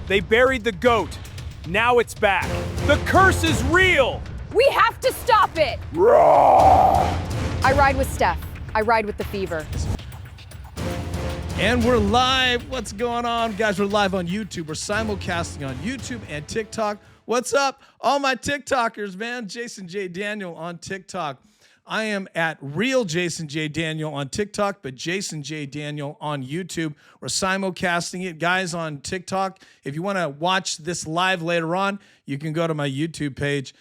They buried the GOAT. Now it's back. The curse is real. We have to stop it. I ride with Steph. I ride with the fever. And we're live. What's going on? Guys, we're live on YouTube. We're simulcasting on YouTube and TikTok. What's up? All my TikTokers, man. Jason J. Daniel on TikTok. I am at Real Jason J. Daniel on TikTok, but Jason J. Daniel on YouTube. We're simulcasting it. Guys on TikTok, if you want to watch this live later on, you can go to my YouTube page.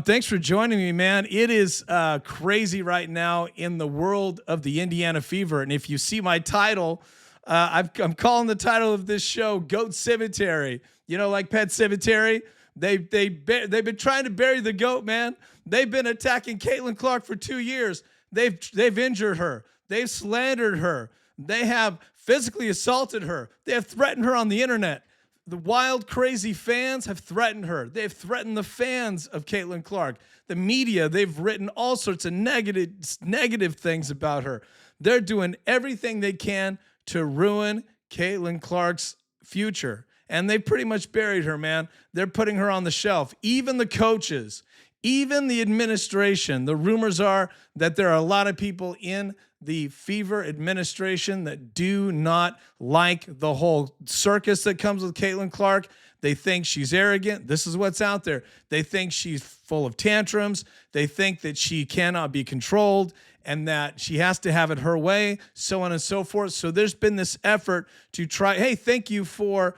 Thanks for joining me, man. It is crazy right now in the world of the Indiana Fever. And if you see my title, I'm calling the title of this show Goat Cemetery. You know, like Pet Cemetery? They've been trying to bury the GOAT, man. They've been attacking Caitlin Clark for 2 years. They've injured her. They've slandered her. They have physically assaulted her. They have threatened her on the internet. The wild, crazy fans have threatened her. They've threatened the fans of Caitlin Clark. The media, they've written all sorts of negative things about her. They're doing everything they can to ruin Caitlin Clark's future. And they pretty much buried her, man. They're putting her on the shelf. Even the coaches, even the administration. The rumors are that there are a lot of people in the Fever administration that do not like the whole circus that comes with Caitlin Clark. They think she's arrogant. This is what's out there. They think she's full of tantrums. They think that she cannot be controlled and that she has to have it her way, so on and so forth. So there's been this effort to try, hey, thank you for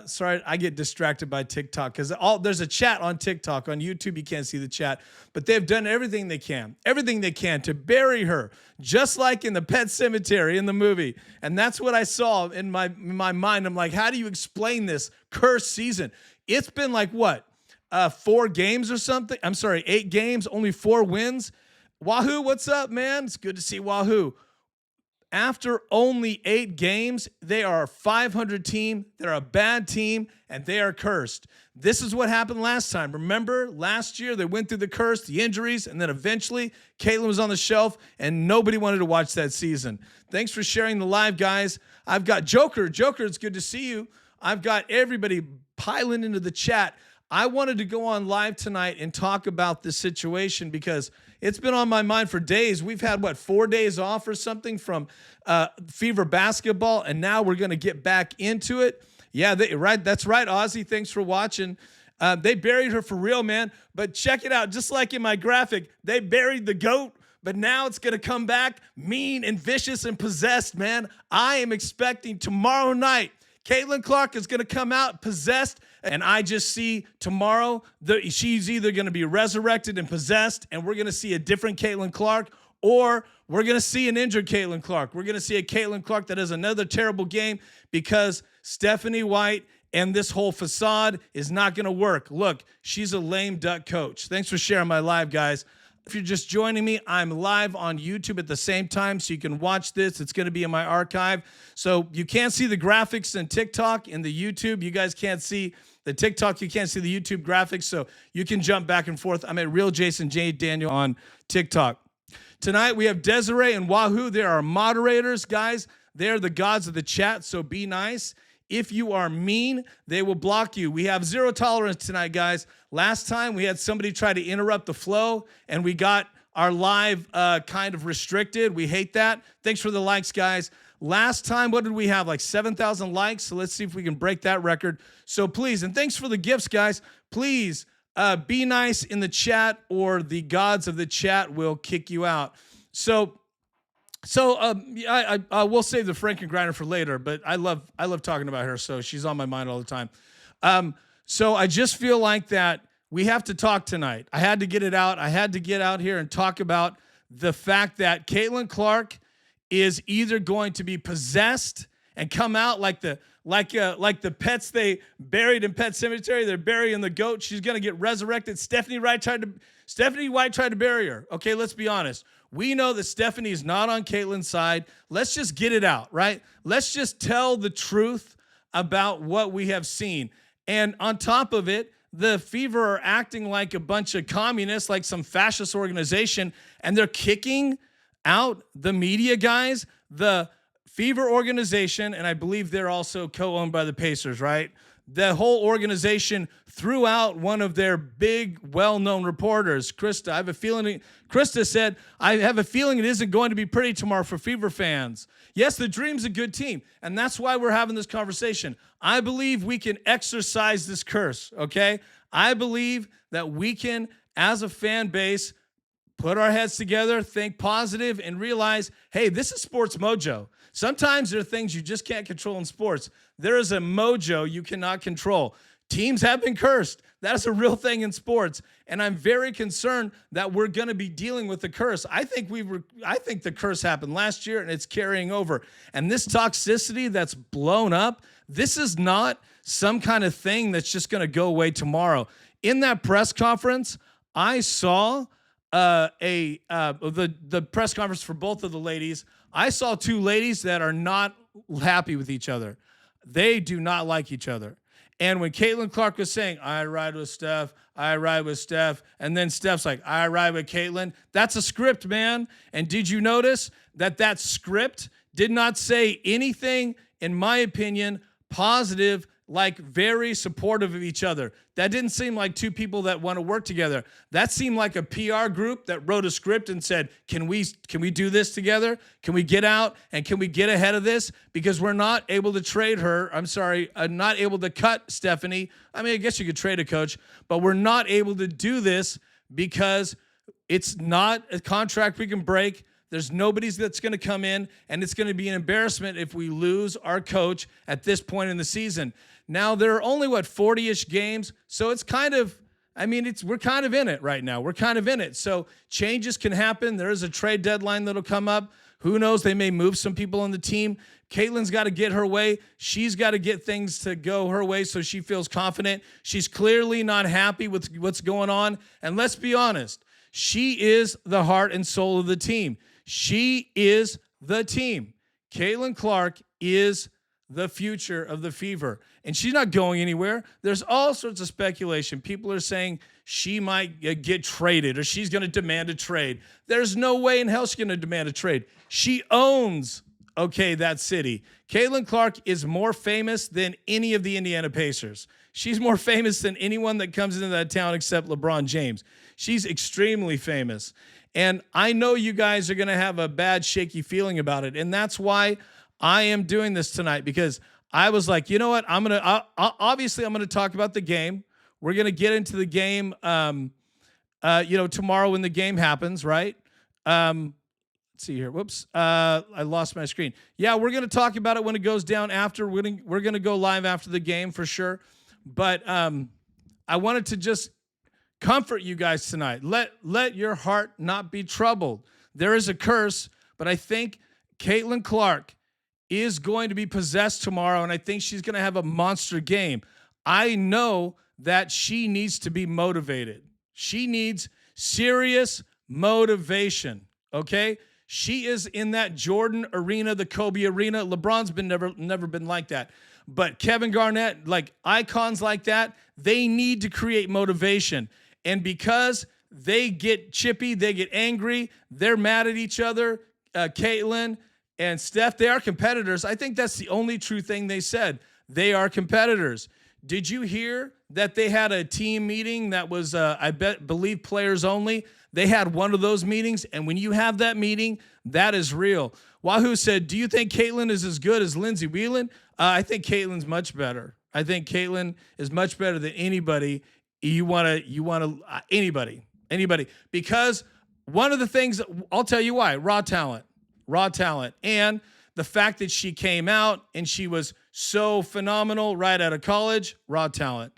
sorry, I get distracted by TikTok because there's a chat on TikTok. On YouTube, you can't see the chat, but they've done everything they can to bury her, just like in the Pet Cemetery in the movie. And that's what I saw in my mind. I'm like, how do you explain this cursed season? It's been like, what, 4 games or something? I'm sorry, 8 games, only 4 wins. Wahoo, what's up, man? It's good to see Wahoo. After only 8 games, they are a 500 team. They're a bad team, and they are cursed. This is what happened last time. Remember, last year they went through the curse, the injuries, and then eventually Caitlin was on the shelf, and nobody wanted to watch that season. Thanks for sharing the live, guys. I've got Joker. Joker, it's good to see you. I've got everybody piling into the chat. I wanted to go on live tonight and talk about this situation because it's been on my mind for days. We've had, 4 days off or something from Fever basketball, and now we're going to get back into it. Yeah, right. That's right, Ozzy. Thanks for watching. They buried her for real, man. But check it out. Just like in my graphic, they buried the GOAT, but now it's going to come back mean and vicious and possessed, man. I am expecting tomorrow night, Caitlin Clark is going to come out possessed, and I just see tomorrow she's either going to be resurrected and possessed, and we're going to see a different Caitlin Clark, or we're going to see an injured Caitlin Clark. We're going to see a Caitlin Clark that has another terrible game because Stephanie White and this whole facade is not going to work. Look, she's a lame duck coach. Thanks for sharing my live, guys. If you're just joining me, I'm live on YouTube at the same time, so you can watch this. It's going to be in my archive. So you can't see the graphics in TikTok and the YouTube. You guys can't see the TikTok. You can't see the YouTube graphics, so you can jump back and forth. I'm at Real Jason J. Daniel on TikTok. Tonight, we have Desiree and Wahoo. They are moderators, guys. They're the gods of the chat, so be nice. If you are mean, they will block you. We have zero tolerance tonight, guys. Last time, we had somebody try to interrupt the flow, and we got our live kind of restricted. We hate that. Thanks for the likes, guys. Last time, what did we have? Like 7,000 likes. So let's see if we can break that record. So please, and thanks for the gifts, guys. Please be nice in the chat, or the gods of the chat will kick you out. So I will save the Franken Grinder for later, but I love talking about her, so she's on my mind all the time. So I just feel like that we have to talk tonight. I had to get it out. I had to get out here and talk about the fact that Caitlin Clark is either going to be possessed and come out like the pets they buried in Pet Cemetery. They're burying the GOAT. She's going to get resurrected. Stephanie White tried to bury her. Okay, let's be honest. We know that Stephanie is not on Caitlin's side. Let's just get it out, right? Let's just tell the truth about what we have seen. And on top of it, the Fever are acting like a bunch of communists, like some fascist organization, and they're kicking out the media guys. The Fever organization, and I believe they're also co-owned by the Pacers, right? the whole organization threw out one of their big, well-known reporters, Krista. Krista said, I have a feeling it isn't going to be pretty tomorrow for Fever fans. Yes, the Dream's a good team, and that's why we're having this conversation. I believe we can exercise this curse, okay? I believe that we can, as a fan base, put our heads together, think positive, and realize, hey, this is sports mojo. Sometimes there are things you just can't control in sports. There is a mojo you cannot control. Teams have been cursed. That is a real thing in sports. And I'm very concerned that we're going to be dealing with the curse. I think the curse happened last year and it's carrying over. And this toxicity that's blown up, this is not some kind of thing that's just going to go away tomorrow. In that press conference, I saw the press conference for both of the ladies. I saw two ladies that are not happy with each other. They do not like each other. And when Caitlin Clark was saying, I ride with Steph, and then Steph's like, I ride with Caitlin, that's a script, man. And did you notice that script did not say anything, in my opinion, positive, like very supportive of each other? That didn't seem like two people that want to work together. That seemed like a PR group that wrote a script and said, can we do this together? Can we get out and can we get ahead of this? Because we're not able to trade her. I'm sorry, not able to cut Stephanie. I mean, I guess you could trade a coach, but we're not able to do this because it's not a contract we can break. There's nobody that's going to come in, and it's going to be an embarrassment if we lose our coach at this point in the season. Now, there are only, 40-ish games, so it's kind of, we're kind of in it right now. We're kind of in it. So changes can happen. There is a trade deadline that'll come up. Who knows? They may move some people on the team. Caitlin's got to get her way. She's got to get things to go her way so she feels confident. She's clearly not happy with what's going on. And let's be honest, she is the heart and soul of the team. She is the team. Caitlin Clark is the future of the Fever, and she's not going anywhere. There's all sorts of speculation. People are saying she might get traded or she's going to demand a trade. There's no way in hell she's going to demand a trade. She owns, that city. Caitlin Clark is more famous than any of the Indiana Pacers. She's more famous than anyone that comes into that town except LeBron James. She's extremely famous. And I know you guys are going to have a bad, shaky feeling about it. And that's why I am doing this tonight, because I was like, you know what? Obviously I'm going to talk about the game. We're going to get into the game, tomorrow when the game happens, right? Let's see here. Whoops. I lost my screen. Yeah, we're going to talk about it when it goes down after. We're going to go live after the game for sure. But I wanted to just comfort you guys tonight. Let your heart not be troubled. There is a curse, but I think Caitlin Clark is going to be possessed tomorrow, and I think she's going to have a monster game. I know that she needs to be motivated. She needs serious motivation, okay? She is in that Jordan arena, the Kobe arena. LeBron's been never been like that. But Kevin Garnett, like icons like that, they need to create motivation. And because they get chippy, they get angry, they're mad at each other, Caitlin and Steph, they are competitors. I think that's the only true thing they said. They are competitors. Did you hear that they had a team meeting that was, believe players only? They had one of those meetings, and when you have that meeting, that is real. Wahoo said, do you think Caitlin is as good as Lindsey Whelan? I think Caitlin's much better. I think Caitlin is much better than anybody. Anybody. Because one of the things, I'll tell you why, raw talent. And the fact that she came out and she was so phenomenal right out of college, raw talent.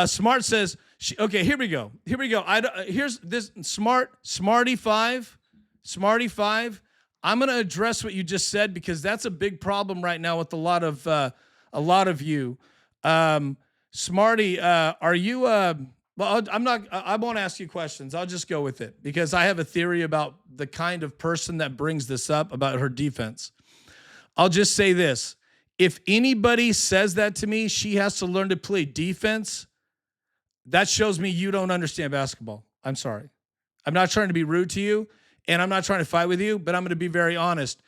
Smart says, okay, here we go. Here's this Smarty 5. I'm going to address what you just said because that's a big problem right now with a lot of you. Smarty, are you, well, I won't ask you questions. I'll just go with it because I have a theory about the kind of person that brings this up about her defense. I'll just say this. If anybody says that to me, she has to learn to play defense. That shows me you don't understand basketball. I'm sorry. I'm not trying to be rude to you and I'm not trying to fight with you, but I'm going to be very honest.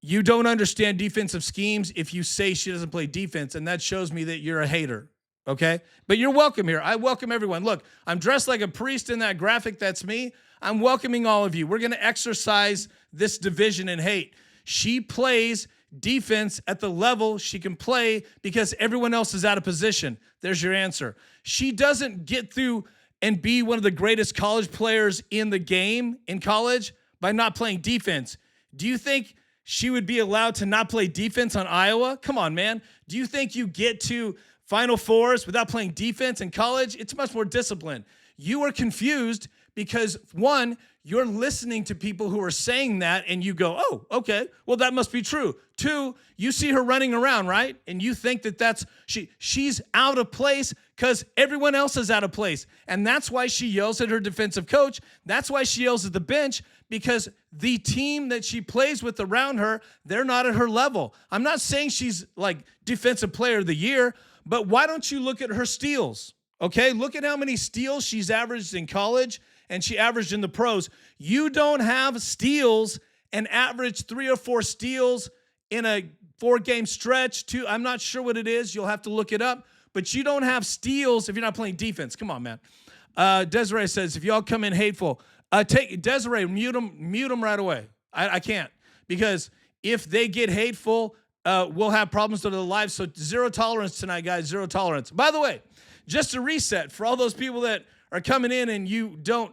You don't understand defensive schemes if you say she doesn't play defense, and that shows me that you're a hater. Okay? But you're welcome here. I welcome everyone. Look, I'm dressed like a priest in that graphic. That's me. I'm welcoming all of you. We're going to exercise this division and hate. She plays defense at the level she can play because everyone else is out of position. There's your answer. She doesn't get through and be one of the greatest college players in the game in college by not playing defense. Do you think she would be allowed to not play defense on Iowa? Come on, man. Do you think you get to Final Fours without playing defense in college? It's much more disciplined. You are confused because, one, you're listening to people who are saying that and you go, oh, okay, well, that must be true. Two, you see her running around, right? And you think that she's out of place because everyone else is out of place. And that's why she yells at her defensive coach. That's why she yells at the bench, because the team that she plays with around her, they're not at her level. I'm not saying she's like defensive player of the year, but why don't you look at her steals? Okay, look at how many steals she's averaged in college and she averaged in the pros. You don't have steals and average 3 or 4 steals in a 4-game stretch. I'm not sure what it is. You'll have to look it up. But you don't have steals if you're not playing defense. Come on, man. Desiree says, if y'all come in hateful, take Desiree, mute them right away. I can't, because if they get hateful, we'll have problems to their lives. So 0 tolerance tonight, guys. 0 tolerance. By the way, just to reset for all those people that are coming in and you don't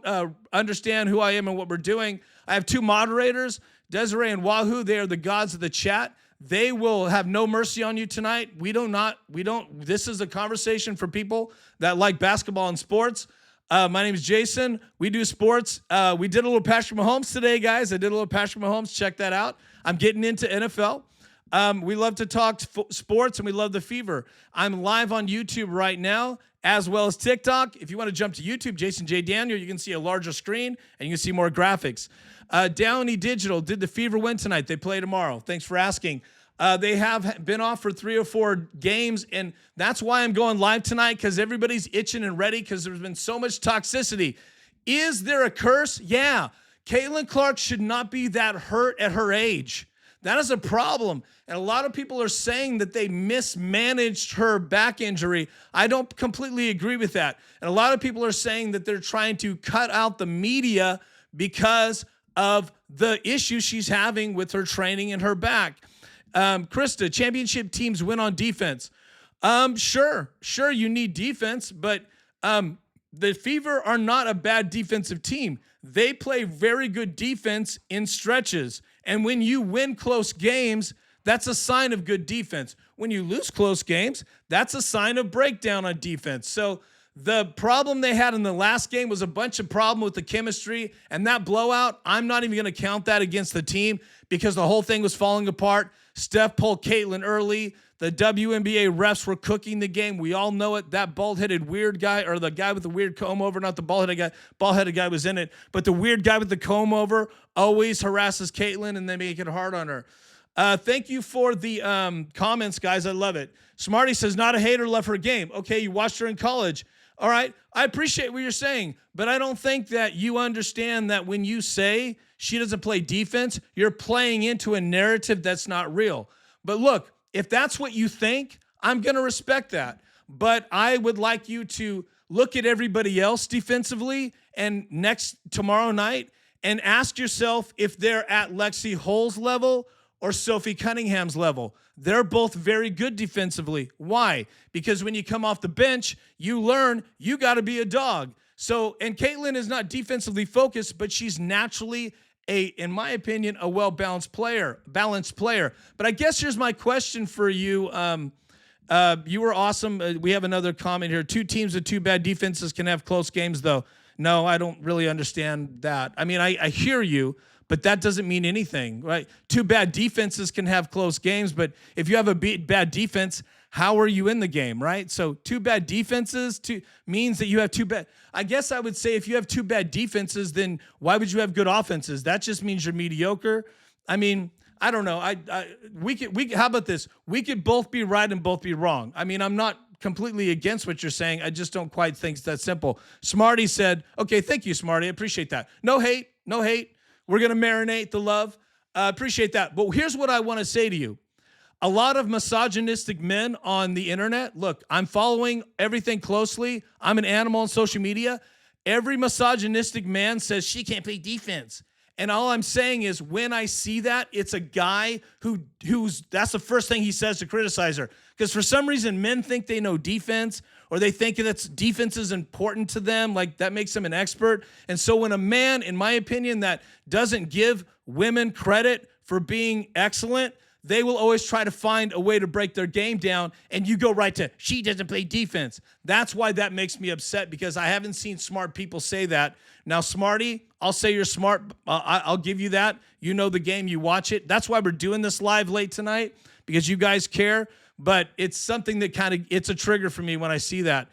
understand who I am and what we're doing, I have 2 moderators, Desiree and Wahoo. They are the gods of the chat. They will have no mercy on you tonight. This is a conversation for people that like basketball and sports. My name is Jason. We do sports. We did a little Patrick Mahomes today, guys. I did a little Patrick Mahomes. Check that out. I'm getting into NFL. We love to talk sports, and we love the fever. I'm live on YouTube right now, as well as TikTok. If you want to jump to YouTube, Jason J. Daniel, you can see a larger screen, and you can see more graphics. Downey Digital, did the Fever win tonight? They play tomorrow. Thanks for asking. They have been off for 3 or 4 games, and that's why I'm going live tonight, because everybody's itching and ready because there's been so much toxicity. Is there a curse? Yeah. Caitlin Clark should not be that hurt at her age. That is a problem. And a lot of people are saying that they mismanaged her back injury. I don't completely agree with that. And a lot of people are saying that they're trying to cut out the media because of the issue she's having with her training and her back. Krista, championship teams win on defense. Sure, you need defense, but the Fever are not a bad defensive team. They play very good defense in stretches. And when you win close games, that's a sign of good defense. When you lose close games, that's a sign of breakdown on defense. So the problem they had in the last game was a bunch of problem with the chemistry, and that blowout, I'm not even going to count that against the team because the whole thing was falling apart. Steph pulled Caitlin early. The WNBA refs were cooking the game. We all know it. That bald-headed weird guy, or the guy with the weird comb over, not the bald-headed guy was in it, but the weird guy with the comb over always harasses Caitlin, and they make it hard on her. Thank you for the comments, guys. I love it. Smarty says, not a hater, love her game. Okay, you watched her in college. All right, I appreciate what you're saying, but I don't think that you understand that when you say she doesn't play defense, you're playing into a narrative that's not real. But look, if that's what you think, I'm going to respect that. But I would like you to look at everybody else defensively and tomorrow night and ask yourself if they're at Lexi Hull's level or Sophie Cunningham's level. They're both very good defensively. Why? Because when you come off the bench, you learn you got to be a dog. So, and Caitlin is not defensively focused, but she's naturally in my opinion, a well-balanced player. But I guess here's my question for you. You were awesome. We have another comment here. 2 teams with 2 bad defenses can have close games, though. No, I don't really understand that. I mean, I hear you, but that doesn't mean anything, right? 2 bad defenses can have close games, but if you have a bad defense, how are you in the game, right? So 2 bad defenses means that you have 2 bad. I guess I would say if you have 2 bad defenses, then why would you have good offenses? That just means you're mediocre. I mean, I don't know. We could. How about this? We could both be right and both be wrong. I mean, I'm not completely against what you're saying. I just don't quite think it's that simple. Smarty said, okay, thank you, Smarty. I appreciate that. No hate. We're going to marinate the love. Appreciate that. But here's what I want to say to you. a lot of misogynistic men on the internet. Look, I'm following everything closely. I'm an animal on social media. Every misogynistic man says she can't play defense. And all I'm saying is when I see that, it's a guy who's that's the first thing he says to criticize her. Because for some reason, men think they know defense, or they think that defense is important to them, like that makes them an expert. And so when a man, in my opinion, that doesn't give women credit for being excellent, they will always try to find a way to break their game down, and you go right to, she doesn't play defense. That's why that makes me upset, because I haven't seen smart people say that. Now, Smarty, I'll say you're smart. I'll give you that. You know the game. You watch it. That's why we're doing this live late tonight, because you guys care. But it's something that it's a trigger for me when I see that.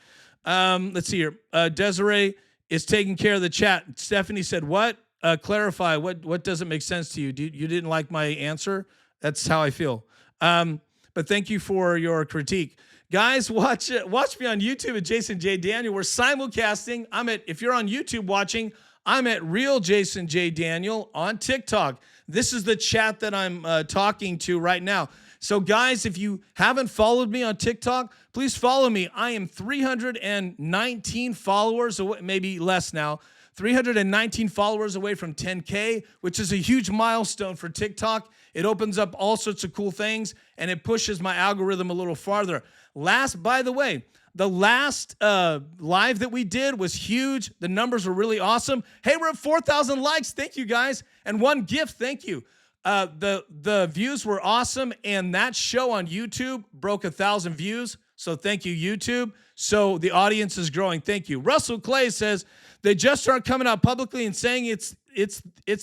Let's see here. Desiree is taking care of the chat. Stephanie said, what? Clarify. What doesn't make sense to you? You didn't like my answer? That's how I feel. But thank you for your critique. Guys, watch me on YouTube at Jason J. Daniel. We're simulcasting. If you're on YouTube watching, I'm at Real Jason J. Daniel on TikTok. This is the chat that I'm talking to right now. So guys, if you haven't followed me on TikTok, please follow me. I am 319 followers away, maybe less now. 319 followers away from 10K, which is a huge milestone for TikTok. It opens up all sorts of cool things, and it pushes my algorithm a little farther. By the way, the last live that we did was huge. The numbers were really awesome. Hey, we're at 4,000 likes. Thank you, guys. And one gift. Thank you. The views were awesome, and that show on YouTube broke 1,000 views. So thank you, YouTube. So the audience is growing. Thank you. Russell Clay says they just aren't coming out publicly and saying it's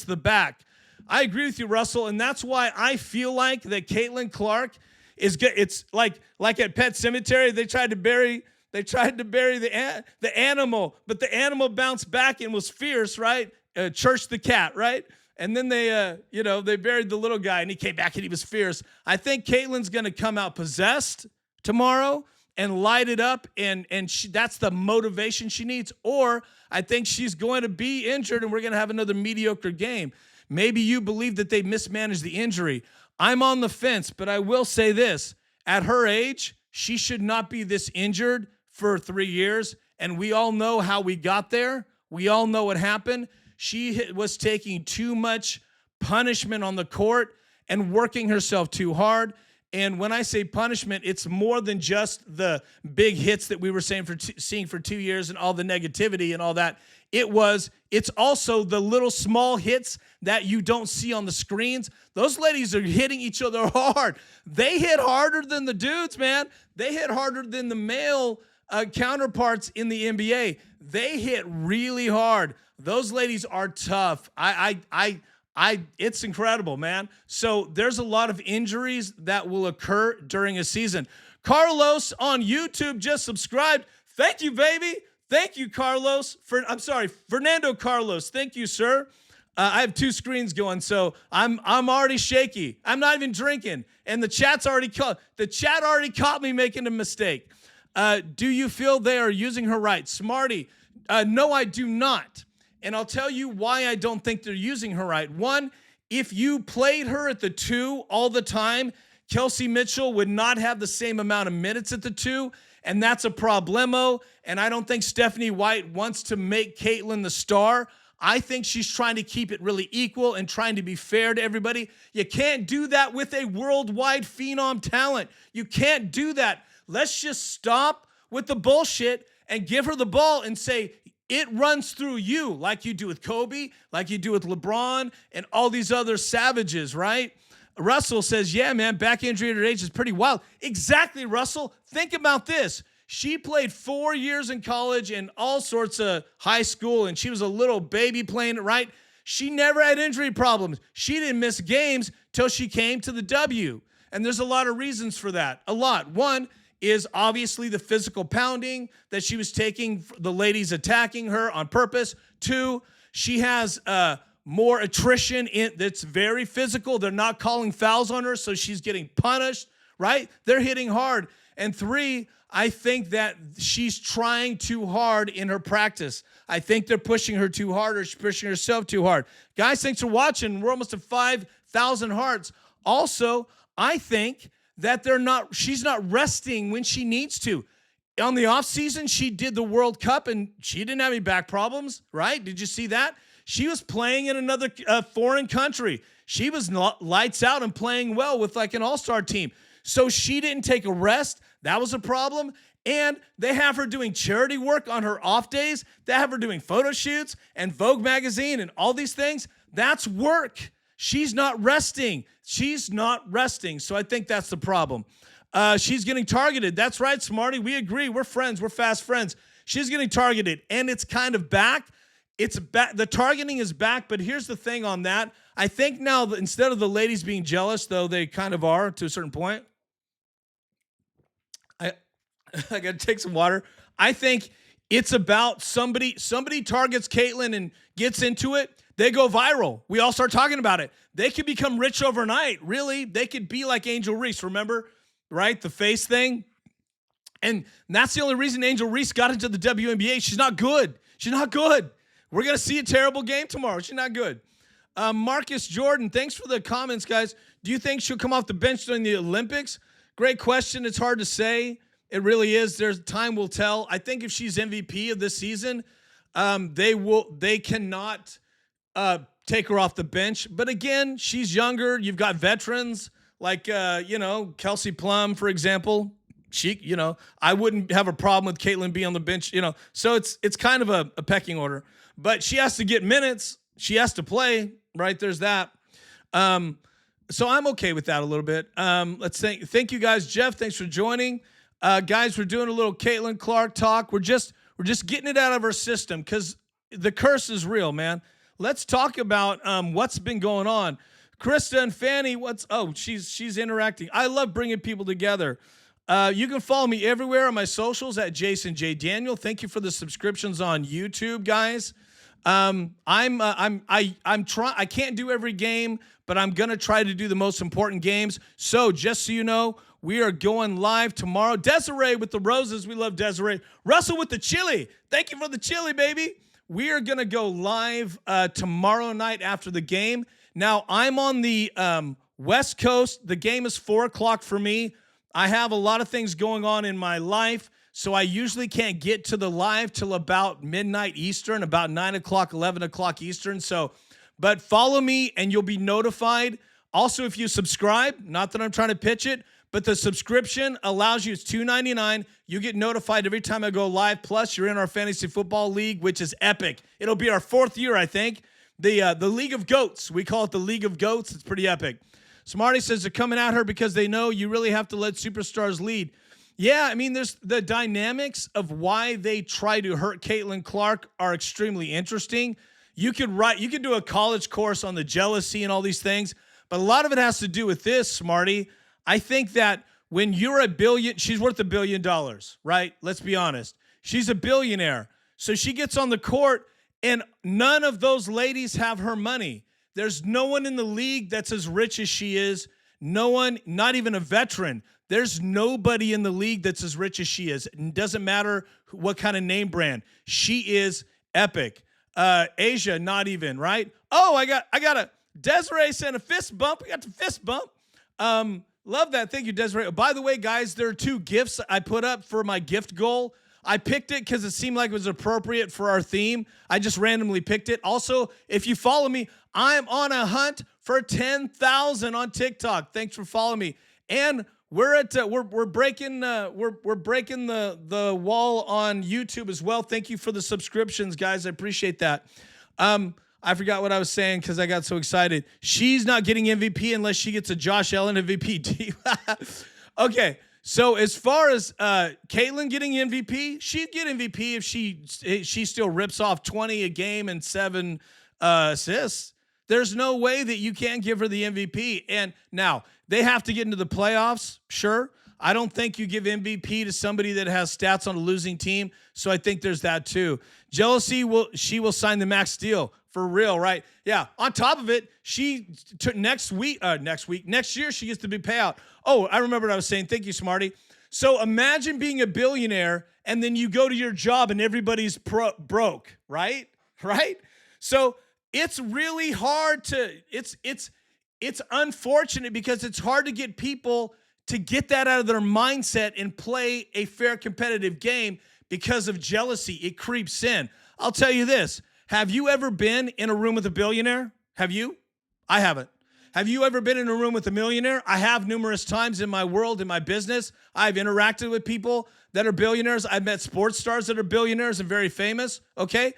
the back. I agree with you, Russell, and that's why I feel like that Caitlin Clark is good. It's like at Pet Cemetery, they tried to bury the animal, but the animal bounced back and was fierce, right? Church the cat, right? And then they buried the little guy, and he came back and he was fierce. I think Caitlin's going to come out possessed tomorrow and light it up, and that's the motivation she needs. Or I think she's going to be injured, and we're going to have another mediocre game. Maybe you believe that they mismanaged the injury. I'm on the fence, but I will say this. At her age, she should not be this injured for 3 years, and we all know how we got there. We all know what happened. She was taking too much punishment on the court and working herself too hard. And when I say punishment, it's more than just the big hits that we were seeing for 2 years and all the negativity and all that. It's also the little small hits that you don't see on the screens. Those ladies are hitting each other hard. They hit harder than the dudes, man. They hit harder than the male counterparts in the NBA. They hit really hard. Those ladies are tough. It's incredible, man. So there's a lot of injuries that will occur during a season. Carlos on YouTube just subscribed. Thank you, baby. Thank you, Carlos. Fernando Carlos. Thank you, sir. I have two screens going, so I'm already shaky. I'm not even drinking, and the chat already caught me making a mistake. Do you feel they are using her right, Smarty? No, I do not. And I'll tell you why I don't think they're using her right. One, if you played her at the 2 all the time, Kelsey Mitchell would not have the same amount of minutes at the 2, and that's a problemo. And I don't think Stephanie White wants to make Caitlin the star. I think she's trying to keep it really equal and trying to be fair to everybody. You can't do that with a worldwide phenom talent. You can't do that. Let's just stop with the bullshit and give her the ball and say, it runs through you, like you do with Kobe, like you do with LeBron, and all these other savages, right? Russell says, yeah, man, back injury at her age is pretty wild. Exactly, Russell. Think about this. She played 4 years in college and all sorts of high school, and she was a little baby playing it, right? She never had injury problems. She didn't miss games till she came to the W. And there's a lot of reasons for that. A lot. One is obviously the physical pounding that she was taking, the ladies attacking her on purpose. 2, she has more attrition that's very physical. They're not calling fouls on her, so she's getting punished, right? They're hitting hard. And 3, I think that she's trying too hard in her practice. I think they're pushing her too hard, or she's pushing herself too hard. Guys, thanks for watching. We're almost at 5,000 hearts. Also, I think that she's not resting when she needs to. On the offseason, she did the World Cup and she didn't have any back problems, right? Did you see that? She was playing in another foreign country. She was lights out and playing well with like an all-star team. So she didn't take a rest. That was a problem. And they have her doing charity work on her off days. They have her doing photo shoots and Vogue magazine and all these things. That's work. She's not resting. She's not resting. So I think that's the problem. She's getting targeted. That's right, Smarty. We agree. We're friends. We're fast friends. She's getting targeted, and it's kind of back. It's back. The targeting is back, but here's the thing on that. I think now that instead of the ladies being jealous, though they kind of are to a certain point, I got to take some water. I think it's about somebody targets Caitlyn and gets into it. They go viral. We all start talking about it. They could become rich overnight. Really, they could be like Angel Reese. Remember, right? The face thing. And that's the only reason Angel Reese got into the WNBA. She's not good. She's not good. We're going to see a terrible game tomorrow. She's not good. Marcus Jordan, thanks for the comments, guys. Do you think she'll come off the bench during the Olympics? Great question. It's hard to say. It really is. Time will tell. I think if she's MVP of this season, they cannot take her off the bench. But again, she's younger. You've got veterans like, Kelsey Plum, for example. I wouldn't have a problem with Caitlyn being on the bench, So it's kind of a pecking order. But she has to get minutes. She has to play, right? There's that. So I'm okay with that a little bit. Thank you guys. Jeff, thanks for joining. Guys, we're doing a little Caitlin Clark talk. We're just getting it out of our system because the curse is real, man. Let's talk about what's been going on. Krista and Fanny, she's interacting. I love bringing people together. You can follow me everywhere on my socials at Jason J. Daniel. Thank you for the subscriptions on YouTube, guys. I can't do every game, but I'm going to try to do the most important games. So just so you know, we are going live tomorrow. Desiree with the roses. We love Desiree. Russell with the chili. Thank you for the chili, baby. We are going to go live tomorrow night after the game. Now, I'm on the West Coast. The game is 4 o'clock for me. I have a lot of things going on in my life, so I usually can't get to the live till about midnight Eastern, about 9 o'clock, 11 o'clock Eastern. But follow me and you'll be notified. Also, if you subscribe, not that I'm trying to pitch it, but the subscription allows you, it's $2.99. You get notified every time I go live. Plus, you're in our fantasy football league, which is epic. It'll be our 4th year, I think. The League of Goats. We call it the League of Goats. It's pretty epic. Smarty says they're coming at her because they know you really have to let superstars lead. Yeah, I mean, there's the dynamics of why they try to hurt Caitlin Clark are extremely interesting. You could do a college course on the jealousy and all these things, but a lot of it has to do with this, Smarty. I think that when you're she's worth $1 billion, right? Let's be honest. She's a billionaire. So she gets on the court and none of those ladies have her money. There's no one in the league that's as rich as she is. No one, not even a veteran. There's nobody in the league that's as rich as she is. It doesn't matter what kind of name brand. She is epic. Asia, not even, right? Oh, I got a Desiree sent a fist bump. We got the fist bump. Love that. Thank you, Desiree. By the way, guys, there are 2 gifts I put up for my gift goal. I picked it because it seemed like it was appropriate for our theme. I just randomly picked it. Also, if you follow me, I'm on a hunt for 10,000 on TikTok. Thanks for following me. And we're breaking the wall on YouTube as well. Thank you for the subscriptions, guys. I appreciate that. I forgot what I was saying because I got so excited. She's not getting MVP unless she gets a Josh Allen MVP. Okay. So as far as Caitlyn getting MVP, she'd get MVP if she still rips off 20 a game and 7 assists. There's no way that you can't give her the MVP. And now they have to get into the playoffs. Sure. I don't think you give MVP to somebody that has stats on a losing team. So I think there's that too. Jealousy she will sign the max deal for real, right? Yeah. On top of it, next year she gets the big payout. Oh, I remember what I was saying. Thank you, Smarty. So imagine being a billionaire and then you go to your job and everybody's broke, right? Right? So it's really hard it's unfortunate because it's hard to get people to get that out of their mindset and play a fair competitive game because of jealousy. It creeps in. I'll tell you this. Have you ever been in a room with a billionaire? Have you? I haven't. Have you ever been in a room with a millionaire? I have numerous times in my world, in my business. I've interacted with people that are billionaires. I've met sports stars that are billionaires and very famous, okay?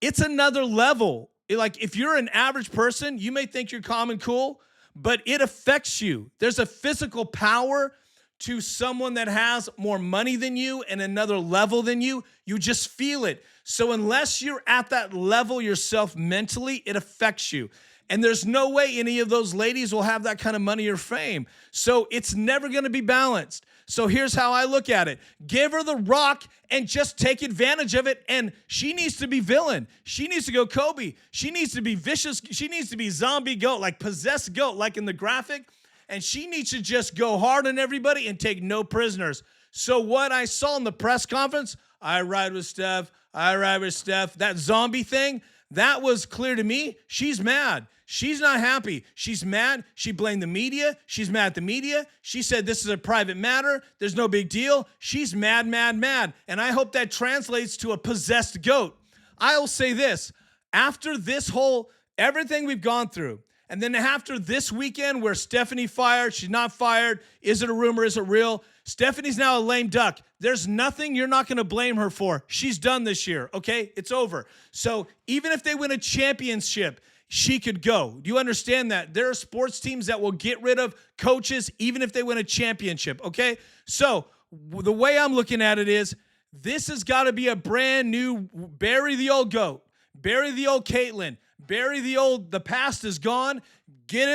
It's another level. Like, if you're an average person, you may think you're calm and cool, but it affects you. There's a physical power to someone that has more money than you and another level than you. You just feel it. So unless you're at that level yourself mentally, it affects you. And there's no way any of those ladies will have that kind of money or fame. So it's never going to be balanced. So here's how I look at it. Give her the rock and just take advantage of it. And she needs to be villain. She needs to go Kobe. She needs to be vicious. She needs to be zombie goat, like possessed goat, like in the graphic. And she needs to just go hard on everybody and take no prisoners. So what I saw in the press conference, I ride with Steph, that zombie thing, that was clear to me. She's mad. She's not happy. She's mad. She blamed the media. She's mad at the media. She said this is a private matter. There's no big deal. She's mad, mad, mad. And I hope that translates to a possessed goat. I'll say this. After this whole, everything we've gone through, and then after this weekend where Stephanie fired, she's not fired, is it a rumor, is it real? Stephanie's now a lame duck. There's nothing you're not going to blame her for. She's done this year, okay? It's over. So even if they win a championship, she could go. Do you understand that? There are sports teams that will get rid of coaches even if they win a championship, okay? So the way I'm looking at it is this has got to be a brand new, bury the old goat, bury the old Caitlyn, bury the past is gone. Get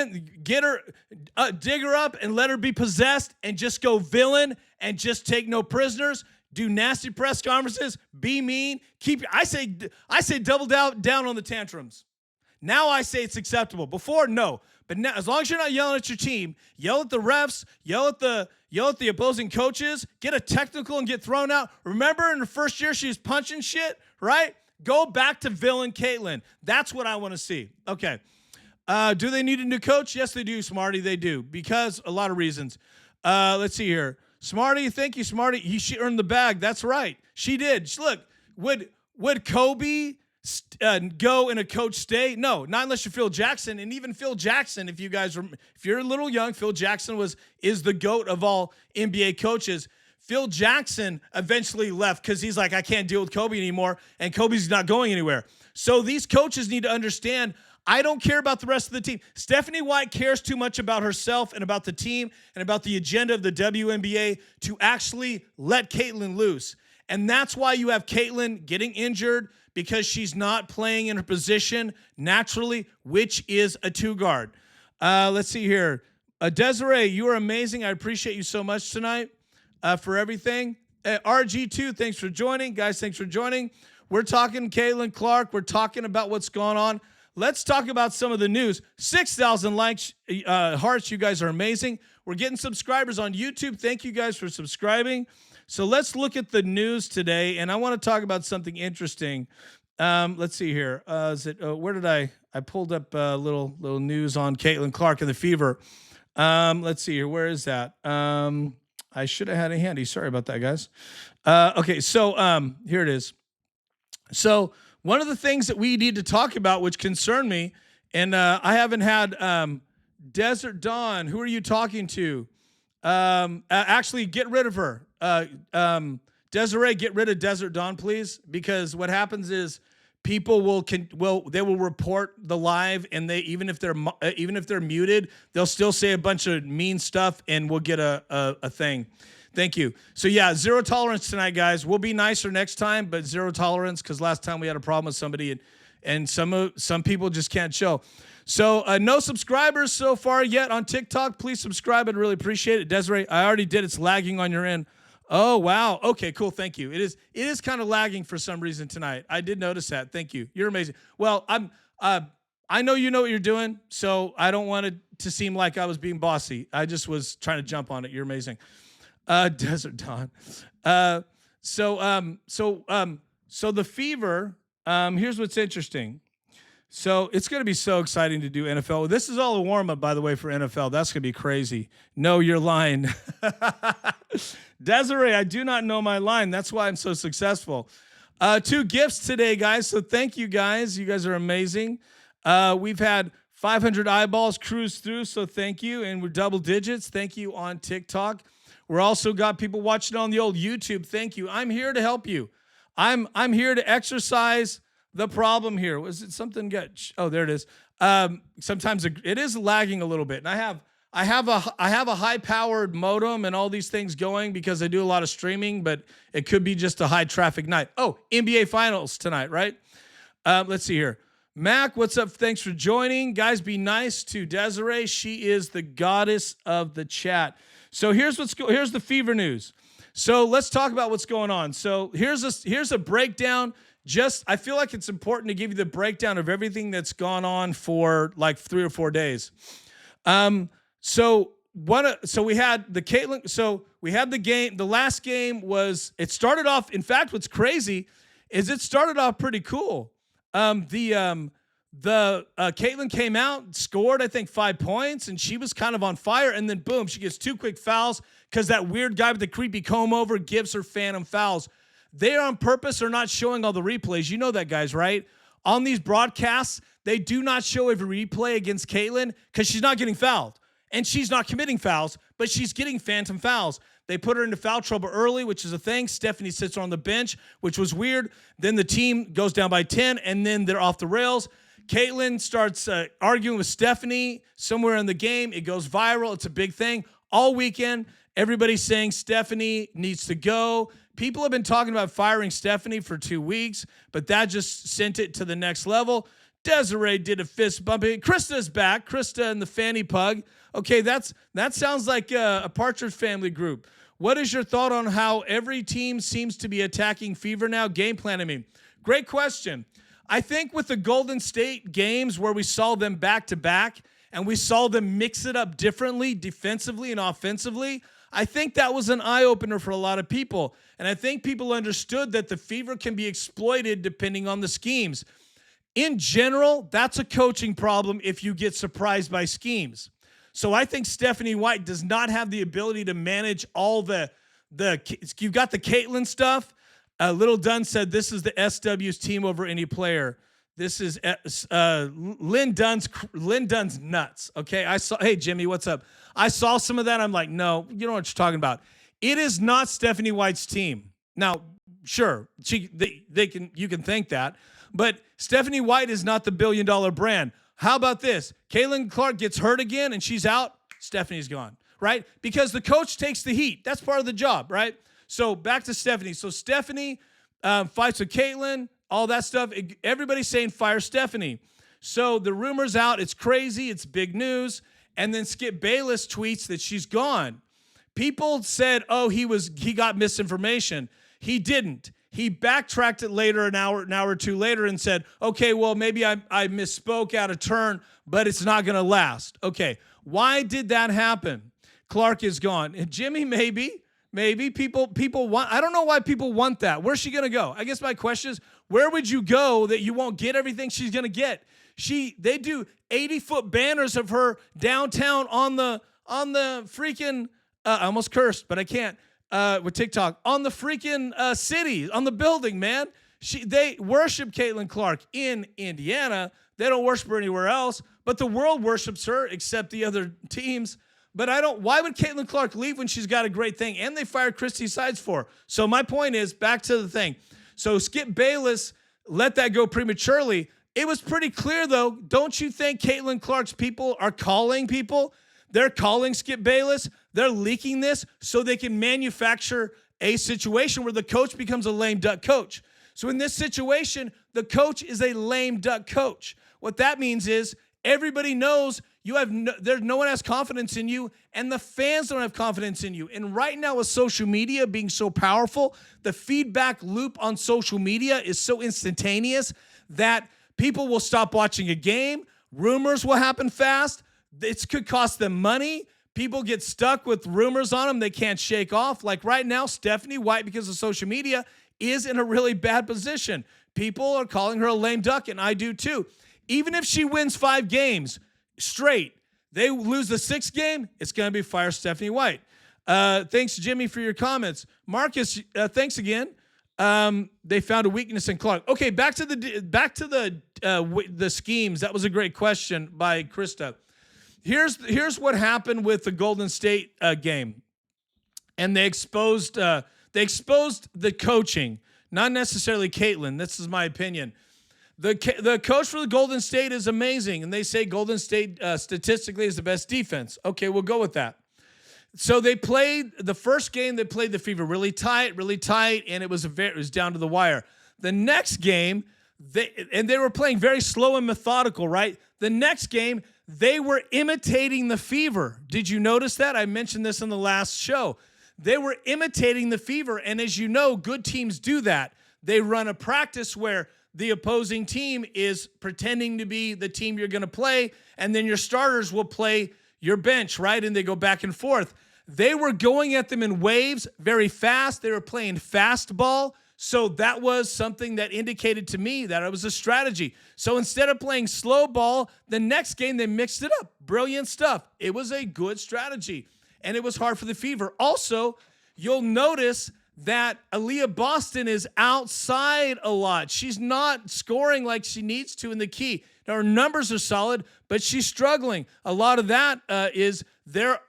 her, dig her up and let her be possessed and just go villain and just take no prisoners. Do nasty press conferences, be mean, I say double down on the tantrums. Now I say it's acceptable. Before, no. But now, as long as you're not yelling at your team, yell at the refs, yell at the opposing coaches, get a technical and get thrown out. Remember in the first year she was punching shit, right? Go back to villain Caitlyn. That's what I want to see. Okay. Do they need a new coach? Yes, they do, Smarty. They do, because a lot of reasons. Let's see here. Smarty, thank you, Smarty. She earned the bag. That's right. She did. Look, would Kobe go and a coach stay? No, not unless you're Phil Jackson. And even Phil Jackson, if you're a little young, Phil Jackson is the GOAT of all NBA coaches. Phil Jackson eventually left because he's like, I can't deal with Kobe anymore, and Kobe's not going anywhere. So these coaches need to understand, I don't care about the rest of the team. Stephanie White cares too much about herself and about the team and about the agenda of the WNBA to actually let Caitlyn loose. And that's why you have Caitlyn getting injured, because she's not playing in her position naturally, which is a two guard. Let's see here. Desiree, you are amazing. I appreciate you so much tonight for everything. RG2, thanks for joining. Guys, thanks for joining. We're talking Caitlin Clark. We're talking about what's going on. Let's talk about some of the news. 6,000 likes, hearts. You guys are amazing. We're getting subscribers on YouTube. Thank you guys for subscribing. So let's look at the news today, and I want to talk about something interesting. Let's see here. Where did I pulled up a little news on Caitlin Clark and the fever. Let's see here. Where is that? I should have had it handy. Sorry about that, guys. Okay, so here it is. So one of the things that we need to talk about, which concern me, and I haven't had Desert Dawn. Who are you talking to? Actually, get rid of her. Desiree, get rid of Desert Dawn, please, because what happens is people will report the live, and they even if they're muted, they'll still say a bunch of mean stuff, and we'll get a thing. Thank you. So yeah, zero tolerance tonight, guys. We'll be nicer next time, but zero tolerance, because last time we had a problem with somebody, and some people just can't show. So no subscribers so far yet on TikTok. Please subscribe. I'd really appreciate it. Desiree, I already did. It's lagging on your end. Oh, wow. Okay, cool. Thank you. It is kind of lagging for some reason tonight. I did notice that. Thank you. You're amazing. Well, I know you know what you're doing, so I don't want it to seem like I was being bossy. I just was trying to jump on it. You're amazing. Desert Dawn. So the fever, here's what's interesting. So it's going to be so exciting to do NFL. This is all a warm-up, by the way, for NFL. That's going to be crazy. No, you're lying. Desiree, I do not know my line. That's why I'm so successful. 2 gifts today, guys. So thank you, guys. You guys are amazing. We've had 500 eyeballs cruise through, so thank you. And we're double digits. Thank you on TikTok. We're also got people watching on the old YouTube. Thank you. I'm here to help you. I'm here to exercise the problem here. Was it something good? Oh, there it is. Sometimes it is lagging a little bit. And I have a high-powered modem and all these things going because I do a lot of streaming, but it could be just a high-traffic night. Oh, NBA Finals tonight, right? Let's see here. Mac, what's up? Thanks for joining. Guys, be nice to Desiree. She is the goddess of the chat. So here's the fever news. So let's talk about what's going on. So here's a breakdown. I feel like it's important to give you the breakdown of everything that's gone on for like 3 or 4 days. So we had the Caitlin. So we had the game. The last game it started off. In fact, what's crazy is it started off pretty cool. Caitlin came out, scored, I think 5 points, and she was kind of on fire. And then boom, she gets 2 quick fouls because that weird guy with the creepy comb over gives her phantom fouls. They on purpose are not showing all the replays. You know that, guys, right? On these broadcasts, they do not show every replay against Caitlin because she's not getting fouled. And she's not committing fouls, but she's getting phantom fouls. They put her into foul trouble early, which is a thing. Stephanie sits her on the bench, which was weird. Then the team goes down by 10, and then they're off the rails. Caitlin starts arguing with Stephanie somewhere in the game. It goes viral. It's a big thing. All weekend, everybody's saying Stephanie needs to go. People have been talking about firing Stephanie for 2 weeks, but that just sent it to the next level. Desiree did a fist bump. Krista's back. Krista and the Fanny Pug. Okay, that sounds like a Partridge Family group. What is your thought on how every team seems to be attacking Fever now? Game plan, I mean. Great question. I think with the Golden State games where we saw them back-to-back and we saw them mix it up differently defensively and offensively, I think that was an eye-opener for a lot of people. And I think people understood that the Fever can be exploited depending on the schemes. In general, that's a coaching problem if you get surprised by schemes. So I think Stephanie White does not have the ability to manage all you've got the Caitlin stuff. Little Dunn said this is the SW's team over any player. This is Lynn Dunn's nuts. Okay, hey Jimmy, what's up? I saw some of that. I'm like, no, you know what you're talking about. It is not Stephanie White's team. Now, sure, you can think that, but Stephanie White is not the billion-dollar brand. How about this? Caitlin Clark gets hurt again and she's out. Stephanie's gone, right? Because the coach takes the heat. That's part of the job, right? So back to Stephanie. So Stephanie fights with Caitlin, all that stuff. Everybody's saying fire Stephanie. So the rumor's out. It's crazy. It's big news. And then Skip Bayless tweets that she's gone. People said, oh, he got misinformation. He didn't. He backtracked it later, an hour or two later, and said, okay, well, maybe I misspoke out of turn, but it's not going to last. Okay, why did that happen? Clark is gone. And Jimmy, maybe people want, I don't know why people want that. Where's she going to go? I guess my question is, where would you go that you won't get everything she's going to get? They do 80-foot banners of her downtown on the freaking, I almost cursed, but I can't. With TikTok on the freaking city, on the building, man. They worship Caitlin Clark in Indiana. They don't worship her anywhere else, but the world worships her except the other teams. But why would Caitlin Clark leave when she's got a great thing? And they fired Christy Sides for her. So my point is, back to the thing. So Skip Bayless let that go prematurely. It was pretty clear, though. Don't you think Caitlin Clark's people are calling people? They're calling Skip Bayless. They're leaking this so they can manufacture a situation where the coach becomes a lame duck coach. So in this situation, the coach is a lame duck coach. What that means is everybody knows no one has confidence in you, and the fans don't have confidence in you. And right now with social media being so powerful, the feedback loop on social media is so instantaneous that people will stop watching a game. Rumors will happen fast. It could cost them money. People get stuck with rumors on them they can't shake off. Like right now, Stephanie White, because of social media, is in a really bad position. People are calling her a lame duck, and I do too. Even if she wins 5 games straight, they lose the 6th game, it's going to be fire Stephanie White. Thanks, Jimmy, for your comments. Marcus, thanks again. They found a weakness in Clark. Okay, back to the schemes. That was a great question by Krista. Here's what happened with the Golden State game, and they exposed the coaching, not necessarily Caitlin. This is my opinion. The coach for the Golden State is amazing, and they say Golden State statistically is the best defense. Okay, we'll go with that. So they played the first game. They played the Fever really tight, and it was down to the wire. The next game, they were playing very slow and methodical, right? The next game, they were imitating the Fever. Did you notice that? I mentioned this in the last show. They were imitating the Fever, and as you know, good teams do that. They run a practice where the opposing team is pretending to be the team you're going to play, and then your starters will play your bench, right? And they go back and forth. They were going at them in waves very fast. They were playing fast ball. So that was something that indicated to me that it was a strategy. So instead of playing slow ball, the next game they mixed it up. Brilliant stuff. It was a good strategy. And it was hard for the Fever. Also, you'll notice that Aaliyah Boston is outside a lot. She's not scoring like she needs to in the key. Now, her numbers are solid, but she's struggling. A lot of that is they're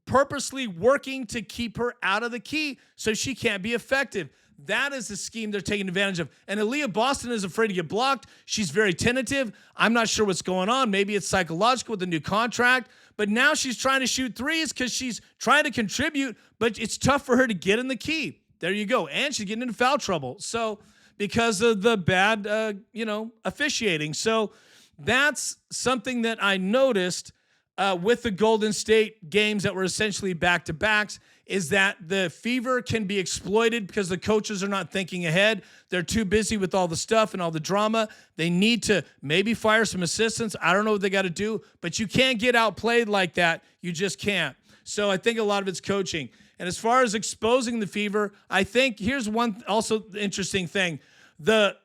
purposely working to keep her out of the key so she can't be effective. That is the scheme they're taking advantage of. And Aaliyah Boston is afraid to get blocked. She's very tentative. I'm not sure what's going on. Maybe it's psychological with the new contract. But now she's trying to shoot threes because she's trying to contribute, but it's tough for her to get in the key. There you go. And she's getting into foul trouble. So because of the bad, officiating. So that's something that I noticed with the Golden State games that were essentially back-to-backs, is that the Fever can be exploited because the coaches are not thinking ahead. They're too busy with all the stuff and all the drama. They need to maybe fire some assistants. I don't know what they got to do, but you can't get outplayed like that. You just can't. So I think a lot of it's coaching. And as far as exposing the Fever, I think here's one also interesting thing. The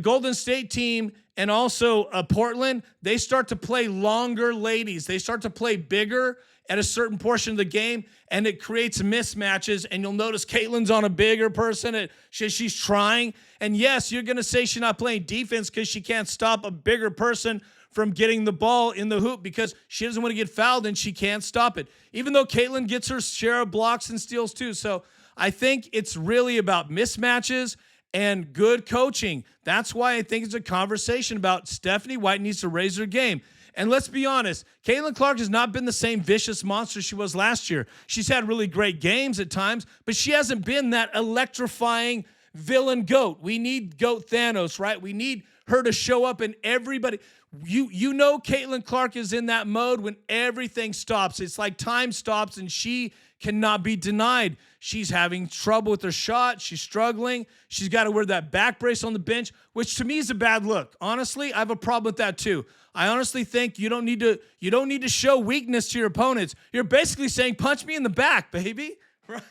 Golden State team and also Portland, they start to play longer ladies. They start to play bigger at a certain portion of the game, and it creates mismatches. And you'll notice Caitlin's on a bigger person. She's trying. And yes, you're going to say she's not playing defense because she can't stop a bigger person from getting the ball in the hoop because she doesn't want to get fouled and she can't stop it. Even though Caitlin gets her share of blocks and steals too. So I think it's really about mismatches and good coaching. That's why I think it's a conversation about Stephanie White needs to raise her game. And let's be honest, Caitlin Clark has not been the same vicious monster she was last year. She's had really great games at times, but she hasn't been that electrifying villain GOAT. We need GOAT Thanos, right? We need her to show up and everybody. You know Caitlin Clark is in that mode when everything stops. It's like time stops and she cannot be denied. She's having trouble with her shot. She's struggling. She's got to wear that back brace on the bench, which to me is a bad look. Honestly, I have a problem with that too. I honestly think you don't need to show weakness to your opponents. You're basically saying, punch me in the back, baby, right?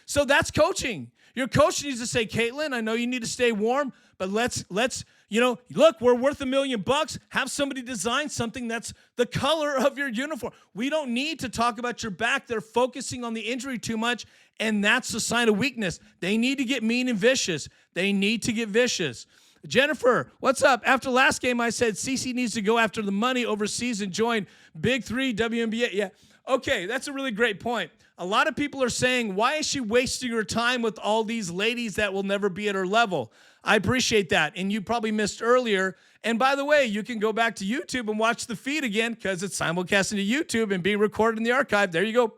So that's coaching. Your coach needs to say, Caitlin, I know you need to stay warm, but let's look, we're worth $1 million. Have somebody design something that's the color of your uniform. We don't need to talk about your back. They're focusing on the injury too much, and that's a sign of weakness. They need to get mean and vicious. They need to get vicious. Jennifer, what's up? After last game, I said Cece needs to go after the money overseas and join Big 3 WNBA. Yeah, okay, that's a really great point. A lot of people are saying, why is she wasting her time with all these ladies that will never be at her level? I appreciate that. And you probably missed earlier. And by the way, you can go back to YouTube and watch the feed again because it's simulcasting to YouTube and being recorded in the archive. There you go.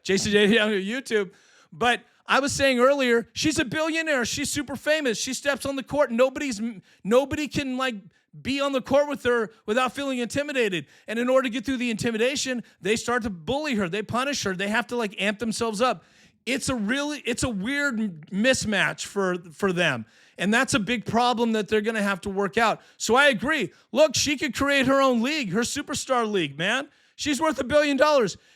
Jason J. on YouTube. But I was saying earlier, she's a billionaire. She's super famous. She steps on the court. Nobody can be on the court with her without feeling intimidated. And in order to get through the intimidation, they start to bully her. They punish her. They have to amp themselves up. It's a weird mismatch for them. And that's a big problem that they're going to have to work out. So I agree. Look, she could create her own league, her superstar league, man. She's worth $1 billion.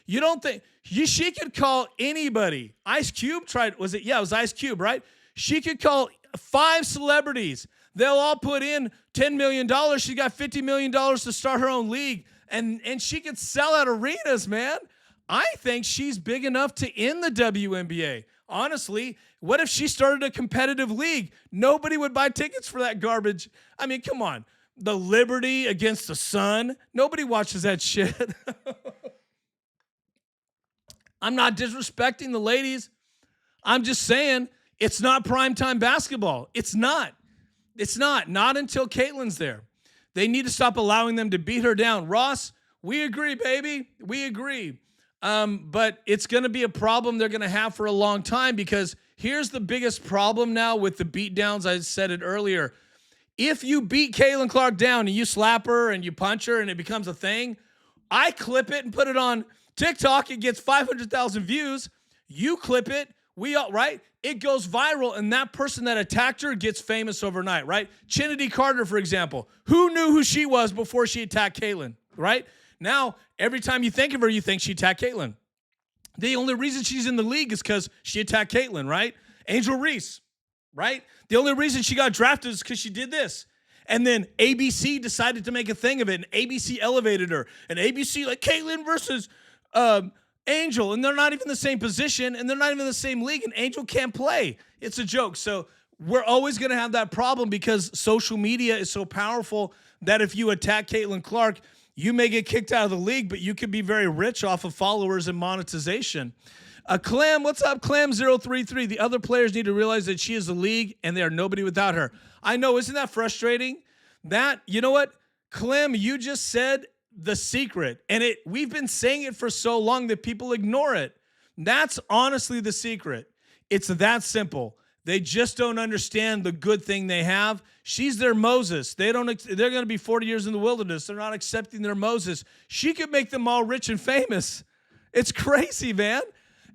You don't think she could call anybody? Ice Cube tried, was it? Yeah, it was Ice Cube, right? She could call 5 celebrities They'll all put in $10 million. She got $50 million to start her own league, and she could sell out arenas, man. I think she's big enough to end the WNBA. Honestly, what if she started a competitive league? Nobody would buy tickets for that garbage. I mean, come on. The Liberty against the Sun. Nobody watches that shit. I'm not disrespecting the ladies. I'm just saying it's not primetime basketball. It's not. It's not. Not until Caitlin's there. They need to stop allowing them to beat her down. Ross, we agree, baby. We agree. But it's going to be a problem they're going to have for a long time, because here's the biggest problem now with the beatdowns. I said it earlier. If you beat Caitlin Clark down and you slap her and you punch her and it becomes a thing, I clip it and put it on TikTok. It gets 500,000 views. You clip it. Right? It goes viral, and that person that attacked her gets famous overnight, right? Chinity Carter, for example. Who knew who she was before she attacked Caitlin, right? Now, every time you think of her, you think she attacked Caitlin. The only reason she's in the league is because she attacked Caitlin, right? Angel Reese, right? The only reason she got drafted is because she did this. And then ABC decided to make a thing of it, and ABC elevated her. And ABC, like, Caitlin versus Angel, and they're not even the same position, and they're not even in the same league, and Angel can't play. It's a joke. So we're always going to have that problem, because social media is so powerful that if you attack Caitlin Clark, you may get kicked out of the league, but you could be very rich off of followers and monetization. Clem, what's up? Clem033. The other players need to realize that she is the league, and they are nobody without her. I know. Isn't that frustrating? You know what? Clem, you just said the secret, and we've been saying it for so long that people ignore it. That's honestly the secret. It's that simple. They just don't understand the good thing they have. She's their Moses. They're going to be 40 years in the wilderness. They're not accepting their Moses. She could make them all rich and famous. It's crazy, man.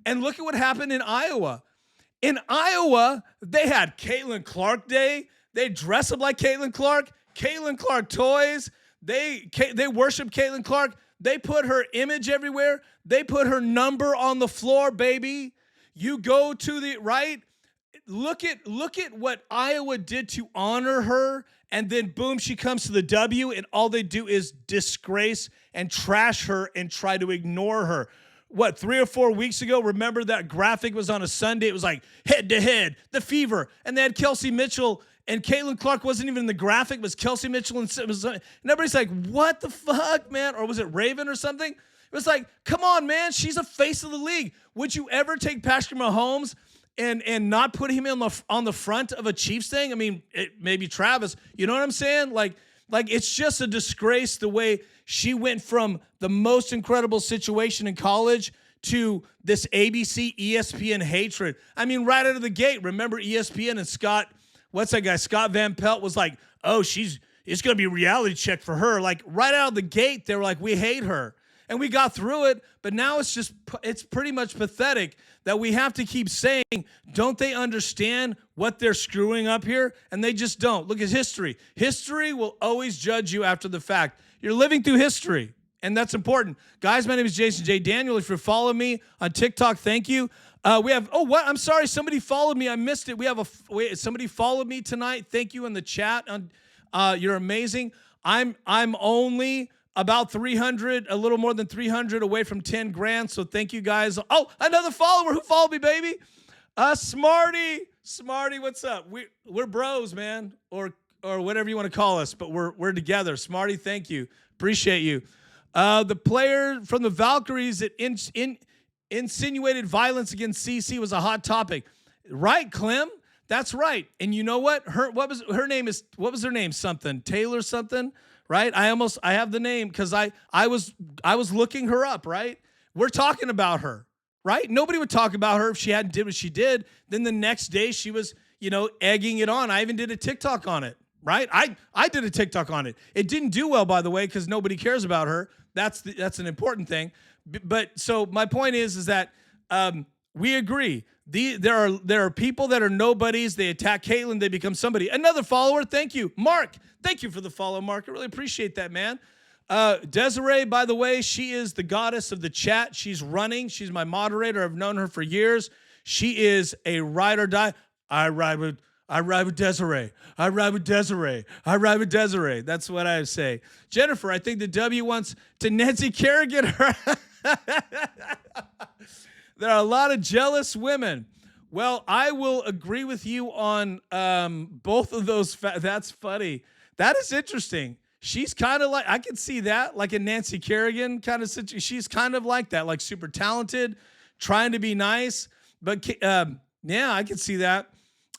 And look at what happened in Iowa. In Iowa, they had Caitlin Clark Day. They dress up like Caitlin Clark toys. They worship Caitlin Clark. They put her image everywhere. They put her number on the floor, baby. You go to the right. Look at what Iowa did to honor her, and then boom, she comes to the W, and all they do is disgrace and trash her and try to ignore her. What, 3 or 4 weeks ago, remember that graphic was on a Sunday? It was like head-to-head, the Fever, and they had Kelsey Mitchell, and Caitlin Clark wasn't even in the graphic. It was Kelsey Mitchell, and everybody's like, what the fuck, man? Or was it Raven or something? It was like, come on, man, she's a face of the league. Would you ever take Patrick Mahomes and not put him on the front of a Chiefs thing? I mean, maybe Travis. You know what I'm saying? Like it's just a disgrace the way she went from the most incredible situation in college to this ABC, ESPN hatred. I mean, right out of the gate, remember ESPN and Scott Van Pelt was like, oh, it's going to be a reality check for her. Like right out of the gate, they were like, we hate her. And we got through it, but now it's pretty much pathetic that we have to keep saying, don't they understand what they're screwing up here? And they just don't. Look at history. History will always judge you after the fact. You're living through history, and that's important. Guys, my name is Jason J. Daniel. If you're following me on TikTok, thank you. We have, I'm sorry, somebody followed me. I missed it. Somebody followed me tonight. Thank you in the chat. You're amazing. I'm only about 300, a little more than 300 away from 10 grand. So thank you guys. Oh, another follower who followed me, baby. Smarty, what's up? We're bros, man, or whatever you want to call us, but we're together. Smarty, thank you. Appreciate you. The player from the Valkyries that insinuated violence against CC was a hot topic. Right, Clem? That's right. And you know what? What was her name? Something. Taylor something, right? I have the name because I was looking her up, right? We're talking about her, right? Nobody would talk about her if she hadn't did what she did. Then the next day she was, egging it on. I even did a TikTok on it, right? I did a TikTok on it. It didn't do well, by the way, because nobody cares about her. That's an important thing. But so my point is that we agree. There are people that are nobodies. They attack Caitlin. They become somebody. Another follower. Thank you, Mark. Thank you for the follow, Mark. I really appreciate that, man. Desiree, by the way, she is the goddess of the chat. She's running. She's my moderator. I've known her for years. She is a ride or die. I ride I ride with Desiree. I ride with Desiree. I ride with Desiree. That's what I say. Jennifer, I think the W wants to Nancy Kerrigan her. There are a lot of jealous women. Well, I will agree with you on both of those. That's funny. That is interesting. She's kind of like, I can see that, like a Nancy Kerrigan kind of situation. She's kind of like that, like super talented, trying to be nice. But yeah, I can see that.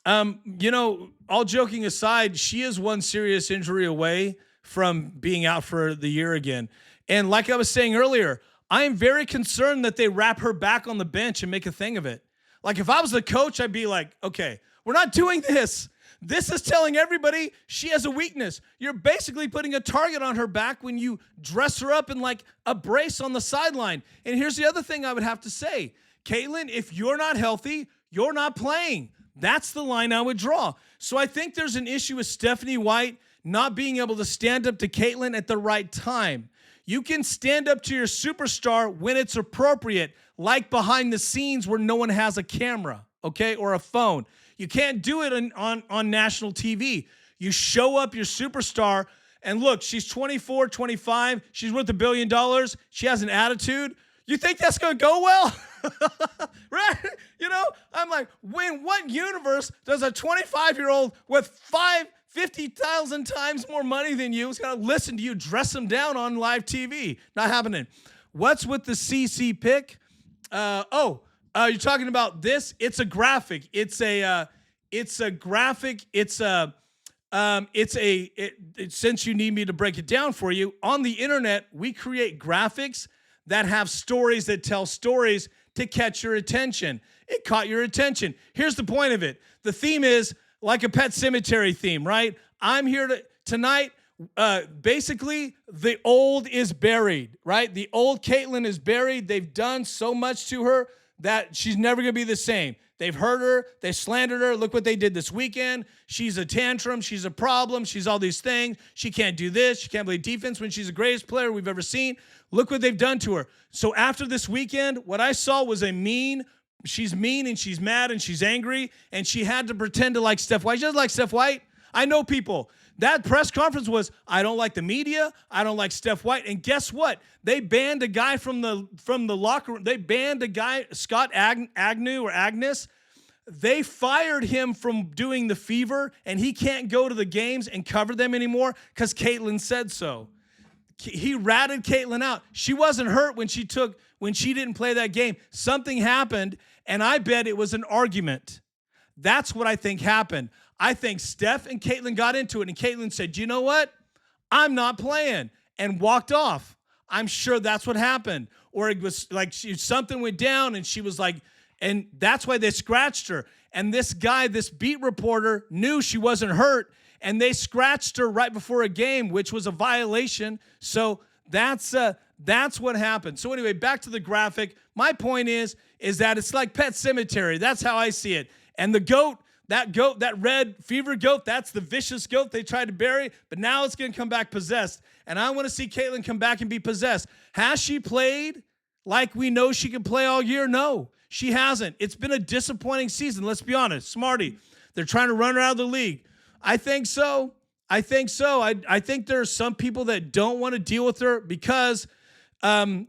All joking aside, she is one serious injury away from being out for the year again. And like I was saying earlier, I am very concerned that they wrap her back on the bench and make a thing of it. Like if I was the coach, I'd be like, okay, we're not doing this. This is telling everybody she has a weakness. You're basically putting a target on her back when you dress her up in like a brace on the sideline. And here's the other thing I would have to say. Caitlin, if you're not healthy, you're not playing. That's the line I would draw. So I think there's an issue with Stephanie White not being able to stand up to Caitlin at the right time. You can stand up to your superstar when it's appropriate, like behind the scenes where no one has a camera, okay, or a phone. You can't do it on national TV. You show up your superstar, and look, she's 24, 25. She's worth $1 billion. She has an attitude. You think that's going to go well? Right? I'm like, what universe does a 25-year-old with 50,000 times more money than you is going to listen to you dress them down on live TV? Not happening. What's with the CC pick? You're talking about this? It's a graphic. It's a graphic. Since you need me to break it down for you, on the internet, we create graphics that have stories that tell stories to catch your attention. It caught your attention. Here's the point of it. The theme is like a Pet Cemetery theme, right? I'm here tonight. Basically, the old is buried, right? The old Caitlin is buried. They've done so much to her that she's never going to be the same. They've hurt her. They slandered her. Look what they did this weekend. She's a tantrum. She's a problem. She's all these things. She can't do this. She can't play defense when she's the greatest player we've ever seen. Look what they've done to her. So after this weekend, what I saw was she's mean and she's mad and she's angry, and she had to pretend to like Steph White. She doesn't like Steph White. I know people. That press conference was, I don't like the media. I don't like Steph White. And guess what? They banned a guy from the locker room. They banned a guy, Scott Agnew or Agness. They fired him from doing the Fever, and he can't go to the games and cover them anymore because Caitlin said so. He ratted Caitlin out. She wasn't hurt when she didn't play that game. Something happened, and I bet it was an argument. That's what I think happened. I think Steph and Caitlin got into it, and Caitlin said, you know what? I'm not playing, and walked off. I'm sure that's what happened. Or it was like something went down, and she was like, and that's why they scratched her. And this guy, this beat reporter, knew she wasn't hurt, and they scratched her right before a game, which was a violation. So that's what happened. So anyway, back to the graphic. My point is that it's like Pet Cemetery. That's how I see it. And the goat, that red fever goat, that's the vicious goat they tried to bury, but now it's going to come back possessed. And I want to see Caitlin come back and be possessed. Has she played like we know she can play all year? No, she hasn't. It's been a disappointing season. Let's be honest. Smarty, they're trying to run her out of the league. I think so. I think there are some people that don't want to deal with her because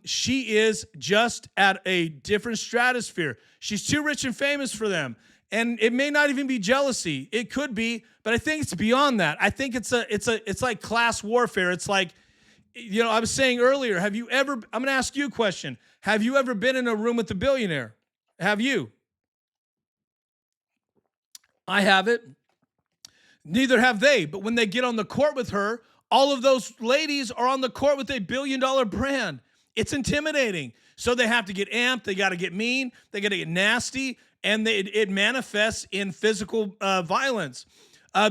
she is just at a different stratosphere. She's too rich and famous for them. And it may not even be jealousy. It could be, but I think it's beyond that. I think it's like class warfare. It's like, I was saying earlier, I'm going to ask you a question. Have you ever been in a room with a billionaire? Have you? I haven't. Neither have they. But when they get on the court with her, all of those ladies are on the court with a $1 billion brand. It's intimidating. So they have to get amped. They got to get mean. They got to get nasty. And it manifests in physical violence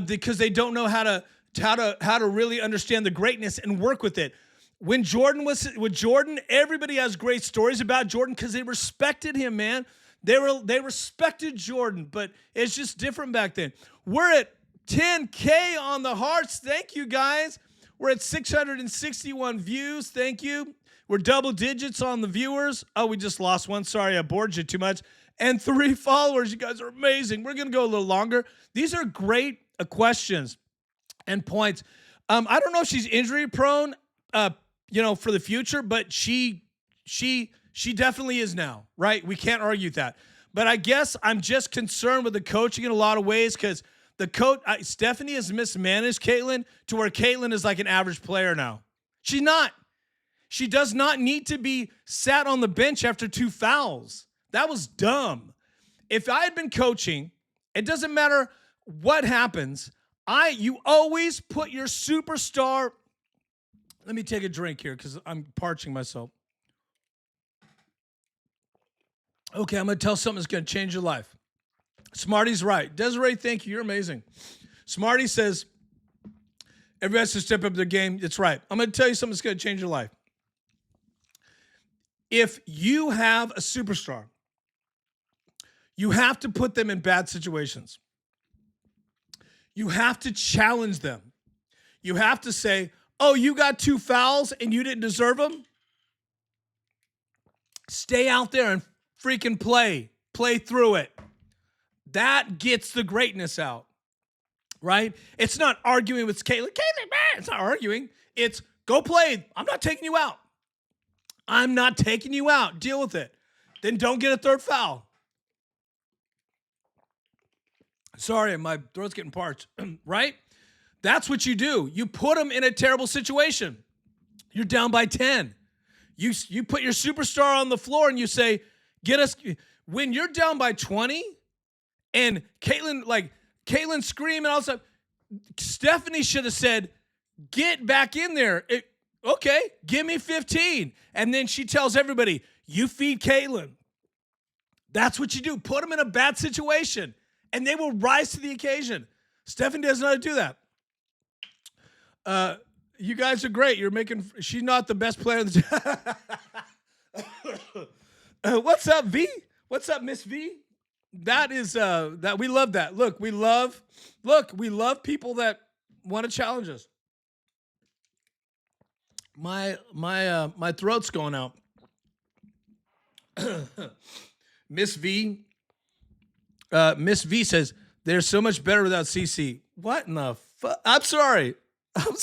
because they don't know how to really understand the greatness and work with it. When Jordan was with Jordan, everybody has great stories about Jordan because they respected him, man. They respected Jordan, but it's just different back then. We're at 10K on the hearts. Thank you, guys. We're at 661 views. Thank you. We're double digits on the viewers. Oh, we just lost one. Sorry, I bored you too much. and 3 followers. You guys are amazing. We're going to go a little longer. These are great questions and points. I don't know if she's injury prone, for the future, but she definitely is now, right? We can't argue that. But I guess I'm just concerned with the coaching in a lot of ways because the coach, Stephanie, has mismanaged Caitlin to where Caitlin is like an average player now. She's not. She does not need to be sat on the bench after 2 fouls. That was dumb. If I had been coaching, it doesn't matter what happens. You always put your superstar. Let me take a drink here because I'm parching myself. Okay, I'm going to tell something that's going to change your life. Smarty's right. Desiree, thank you. You're amazing. Smarty says, everybody has to step up their game. It's right. I'm going to tell you something that's going to change your life. If you have a superstar, you have to put them in bad situations. You have to challenge them. You have to say, oh, you got 2 fouls and you didn't deserve them? Stay out there and freaking play. Play through it. That gets the greatness out, right? It's not arguing with Caitlin. Caitlin, man, it's not arguing. It's go play. I'm not taking you out. I'm not taking you out. Deal with it. Then don't get a 3rd foul. Sorry, my throat's getting parched, right? That's what you do. You put them in a terrible situation. You're down by 10. You put your superstar on the floor and you say, get us. When you're down by 20 and Caitlin screaming all stuff, Stephanie should have said, get back in there. Okay, give me 15. And then she tells everybody, you feed Caitlin. That's what you do. Put them in a bad situation and they will rise to the occasion. Stephanie doesn't know how to do that. You guys are great. She's not the best player. What's up, V? What's up, Miss V? That is, that we love that. Look, we love people that want to challenge us. My throat's going out. Miss V says, they're so much better without CC. What in the fuck? I'm sorry. I'm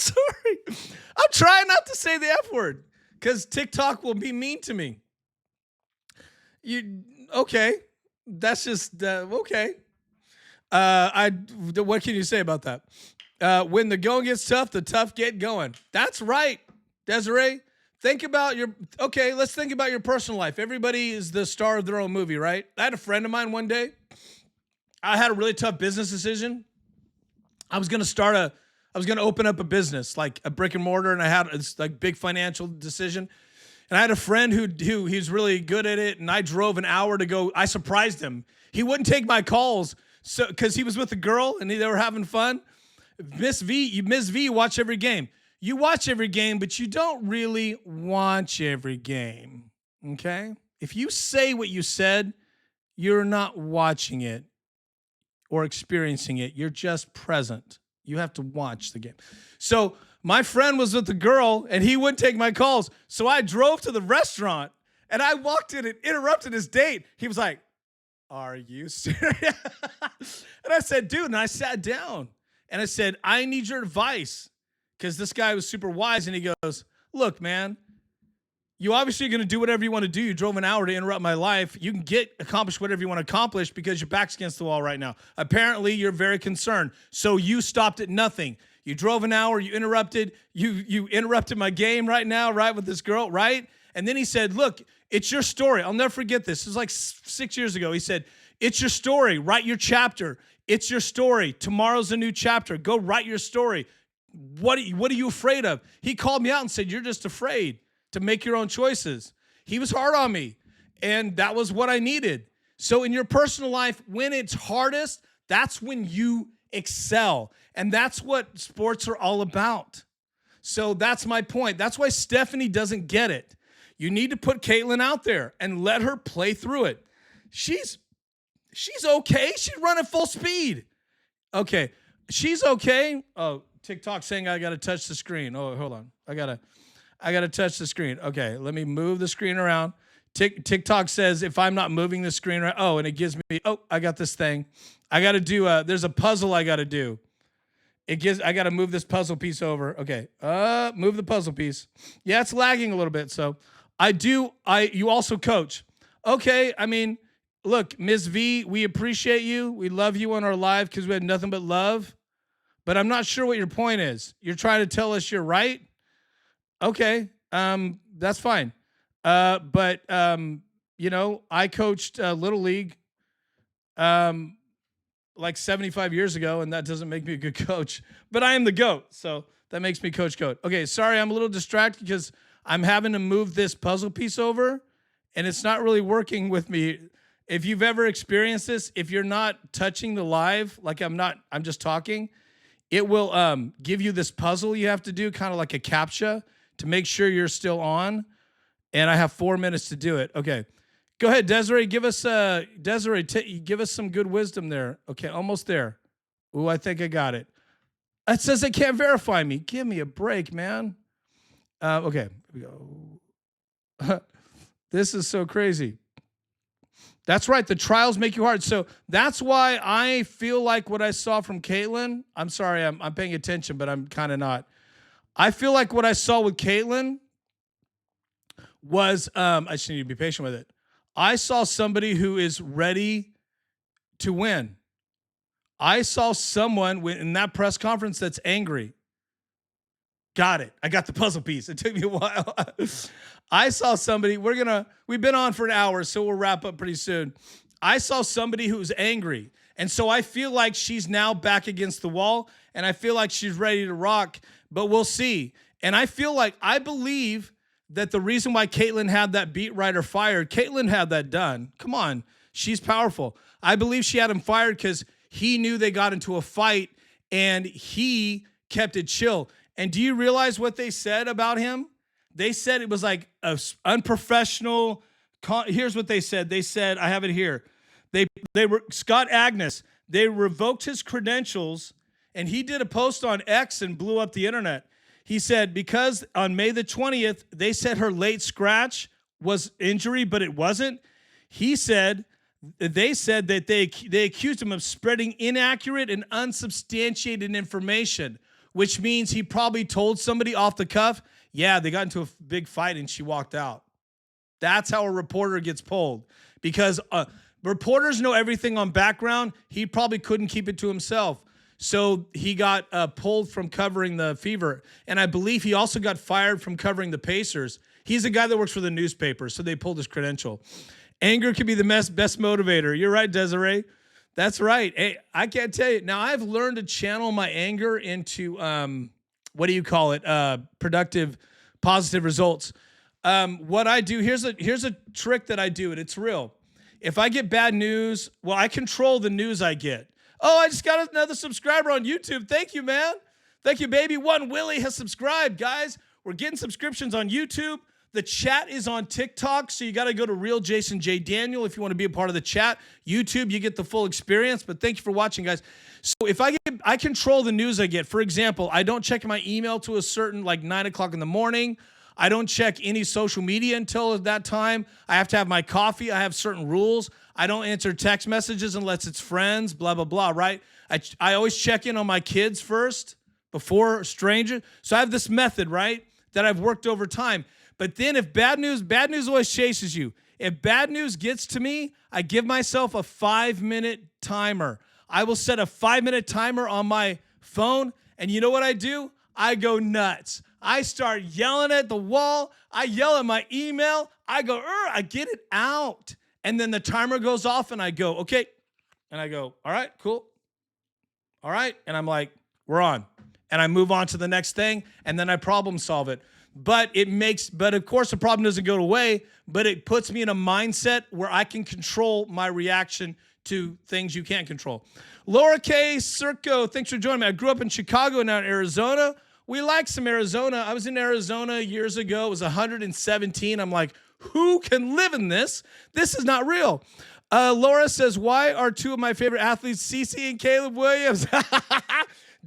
trying not to say the F word because TikTok will be mean to me. Okay. That's just, okay. What can you say about that? When the going gets tough, the tough get going. That's right, Desiree. Let's think about your personal life. Everybody is the star of their own movie, right? I had a friend of mine one day. I had a really tough business decision. I was going to open up a business, like a brick and mortar, and I had this like big financial decision. And I had a friend who he's really good at it, and I drove an hour to go. I surprised him. He wouldn't take my calls because he was with a girl and they were having fun. Miss V, watch every game. You watch every game, but you don't really watch every game, okay? If you say what you said, you're not watching it or experiencing it. You're just present. You have to watch the game. So my friend was with the girl, and he wouldn't take my calls. So I drove to the restaurant, and I walked in and interrupted his date. He was like, are you serious? And I said, dude, and I sat down, and I said, I need your advice. Because this guy was super wise, and he goes, look, man, you obviously are going to do whatever you want to do. You drove an hour to interrupt my life. You can accomplish whatever you want to accomplish because your back's against the wall right now. Apparently, you're very concerned. So you stopped at nothing. You drove an hour. You interrupted. You interrupted my game right now, right, with this girl, right? And then he said, look, it's your story. I'll never forget this. This was like 6 years ago. He said, it's your story. Write your chapter. It's your story. Tomorrow's a new chapter. Go write your story. What are you afraid of? He called me out and said, you're just afraid to make your own choices. He was hard on me, and that was what I needed. So in your personal life, when it's hardest, that's when you excel, and that's what sports are all about. So that's my point. That's why Stephanie doesn't get it. You need to put Caitlin out there and let her play through it. She's okay. She's running full speed. Okay, she's okay. Oh, TikTok saying I got to touch the screen. Oh, hold on. I got to touch the screen. Okay, let me move the screen around. TikTok says if I'm not moving the screen right, and it gives me, I got this thing. I got to do there's a puzzle I got to do. I got to move this puzzle piece over. Okay. Move the puzzle piece. Yeah, it's lagging a little bit. So you also coach. Okay. I mean, look, Ms. V, we appreciate you. We love you on our live because we had nothing but love. But I'm not sure what your point is. You're trying to tell us you're right. Okay. That's fine. But I coached Little League like 75 years ago, and that doesn't make me a good coach. But I am the GOAT, so that makes me Coach GOAT. Okay, sorry, I'm a little distracted because I'm having to move this puzzle piece over, and it's not really working with me. If you've ever experienced this, if you're not touching the live, like I'm just talking, it will give you this puzzle you have to do, kind of like a CAPTCHA, to make sure you're still on. And I have 4 minutes to do it. Okay. Go ahead, Desiree. Give us some good wisdom there. Okay, almost there. Ooh, I think I got it. It says they can't verify me. Give me a break, man. Okay, here we go. This is so crazy. That's right. The trials make you hard. So that's why I feel like what I saw from Caitlin. I'm sorry, I'm paying attention, but I'm kind of not. I feel like what I saw with Caitlin was, I just need to be patient with it. I saw somebody who is ready to win. I saw someone in that press conference that's angry. Got it. I got the puzzle piece. It took me a while. I saw somebody, we've been on for an hour, so we'll wrap up pretty soon. I saw somebody who's angry. And so I feel like she's now back against the wall, and I feel like she's ready to rock, but we'll see. And I believe that the reason why Caitlin had that beat writer fired, Caitlin had that done. Come on. She's powerful. I believe she had him fired because he knew they got into a fight and he kept it chill. And do you realize what they said about him? They said it was like a unprofessional. Here's what they said. They said, I have it here. They were Scott Agness. They revoked his credentials, and he did a post on X and blew up the internet. He said, because on May the 20th, they said her late scratch was injury, but it wasn't. They said that they accused him of spreading inaccurate and unsubstantiated information, which means he probably told somebody off the cuff, yeah, they got into a big fight and she walked out. That's how a reporter gets pulled, because reporters know everything on background. He probably couldn't keep it to himself. So he got pulled from covering the Fever. And I believe he also got fired from covering the Pacers. He's a guy that works for the newspaper, so they pulled his credential. Anger can be the best motivator. You're right, Desiree. That's right. Hey, I can't tell you. Now, I've learned to channel my anger into, productive, positive results. What I do, here's a trick that I do, and it's real. If I get bad news, I control the news I get. Oh, I just got another subscriber on YouTube. Thank you, man. Thank you, baby. One Willie has subscribed, guys. We're getting subscriptions on YouTube. The chat is on TikTok, so you got to go to Real Jason J. Daniel if you want to be a part of the chat. YouTube, you get the full experience, but thank you for watching, guys. So if I control the news I get. For example, I don't check my email to a certain, 9 o'clock in the morning. I don't check any social media until that time. I have to have my coffee. I have certain rules. I don't answer text messages unless it's friends, blah, blah, blah, right? I always check in on my kids first before strangers. So I have this method, right, that I've worked over time. But then if bad news always chases you. If bad news gets to me, I give myself a 5-minute timer. I will set a 5-minute timer on my phone, and you know what I do? I go nuts. I start yelling at the wall. I yell at my email. I go, I get it out. And then the timer goes off and I go, okay. And I go, all right, cool. All right. And I'm like, we're on. And I move on to the next thing. And then I problem solve it. But of course the problem doesn't go away, but it puts me in a mindset where I can control my reaction to things you can't control. Laura K. Circo, thanks for joining me. I grew up in Chicago and now in Arizona. We like some Arizona. I was in Arizona years ago. It was 117. I'm like, who can live in this? This is not real. Laura says, why are two of my favorite athletes, Cece and Caleb Williams?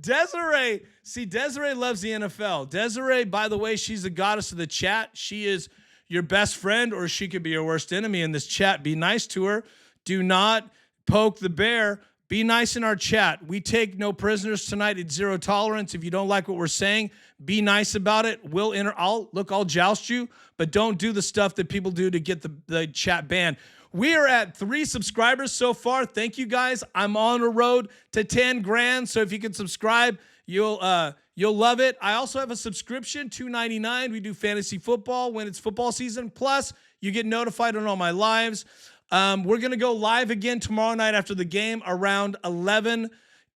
Desiree. See, Desiree loves the NFL. Desiree, by the way, she's the goddess of the chat. She is your best friend or she could be your worst enemy in this chat. Be nice to her. Do not poke the bear. Be nice in our chat. We take no prisoners tonight. It's zero tolerance. If you don't like what we're saying, be nice about it. I'll joust you, but don't do the stuff that people do to get the chat banned. We are at 3 subscribers so far. Thank you guys. I'm on the road to 10 grand. So if you can subscribe, you'll love it. I also have a subscription, $2.99. We do fantasy football when it's football season. Plus, you get notified on all my lives. We're going to go live again tomorrow night after the game around 11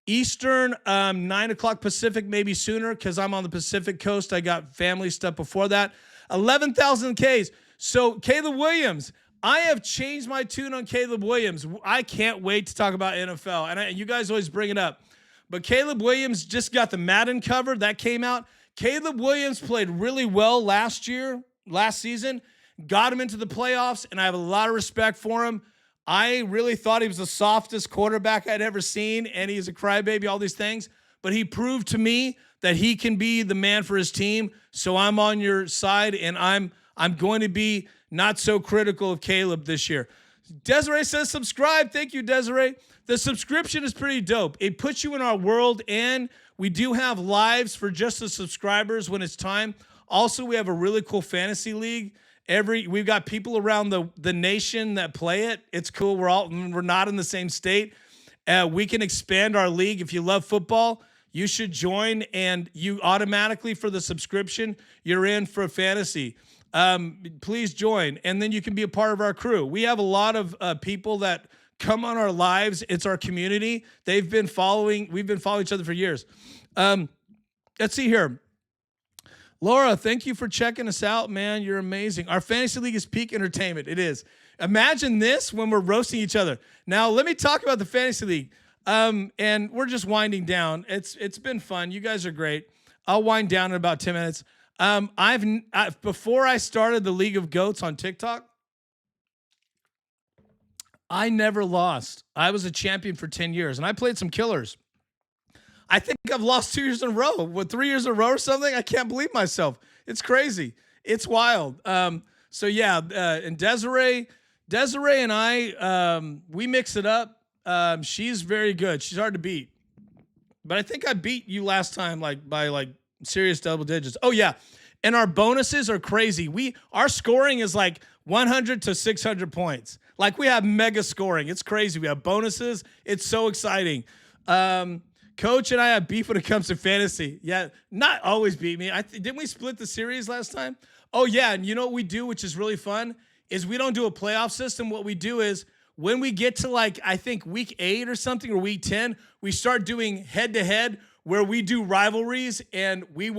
Eastern, 9 o'clock Pacific, maybe sooner because I'm on the Pacific coast. I got family stuff before that. 11,000 Ks. So Caleb Williams, I have changed my tune on Caleb Williams. I can't wait to talk about NFL. And you guys always bring it up. But Caleb Williams just got the Madden cover. That came out. Caleb Williams played really well last season. Got him into the playoffs, and I have a lot of respect for him. I really thought he was the softest quarterback I'd ever seen, and he's a crybaby, all these things. But he proved to me that he can be the man for his team. So I'm on your side, and I'm going to be not so critical of Caleb this year. Desiree says subscribe. Thank you, Desiree. The subscription is pretty dope. It puts you in our world, and we do have lives for just the subscribers when it's time. Also, we have a really cool fantasy league. We've got people around the nation that play it. It's cool. We're not in the same state. We can expand our league. If you love football, you should join, and you automatically, for the subscription, you're in for fantasy. Please join, and then you can be a part of our crew. We have a lot of people that come on our lives. It's our community. We've been following each other for years. Let's see here. Laura, thank you for checking us out, man. You're amazing. Our fantasy league is peak entertainment. It is. Imagine this when we're roasting each other. Now, let me talk about the fantasy league. And we're just winding down. It's been fun. You guys are great. I'll wind down in about 10 minutes. Before I started the League of Goats on TikTok, I never lost. I was a champion for 10 years, and I played some killers. I think I've lost 2 years in a row. 3 years in a row or something? I can't believe myself. It's crazy. It's wild. And Desiree and I, we mix it up. She's very good. She's hard to beat. But I think I beat you last time by serious double digits. Oh, yeah. And our bonuses are crazy. Our scoring is 100 to 600 points. We have mega scoring. It's crazy. We have bonuses. It's so exciting. Coach and I have beef when it comes to fantasy. Yeah, not always beat me. Didn't we split the series last time? Oh, yeah, and you know what we do, which is really fun, is we don't do a playoff system. What we do is when we get to, I think, week 8 or something, or week 10, we start doing head-to-head where we do rivalries, and we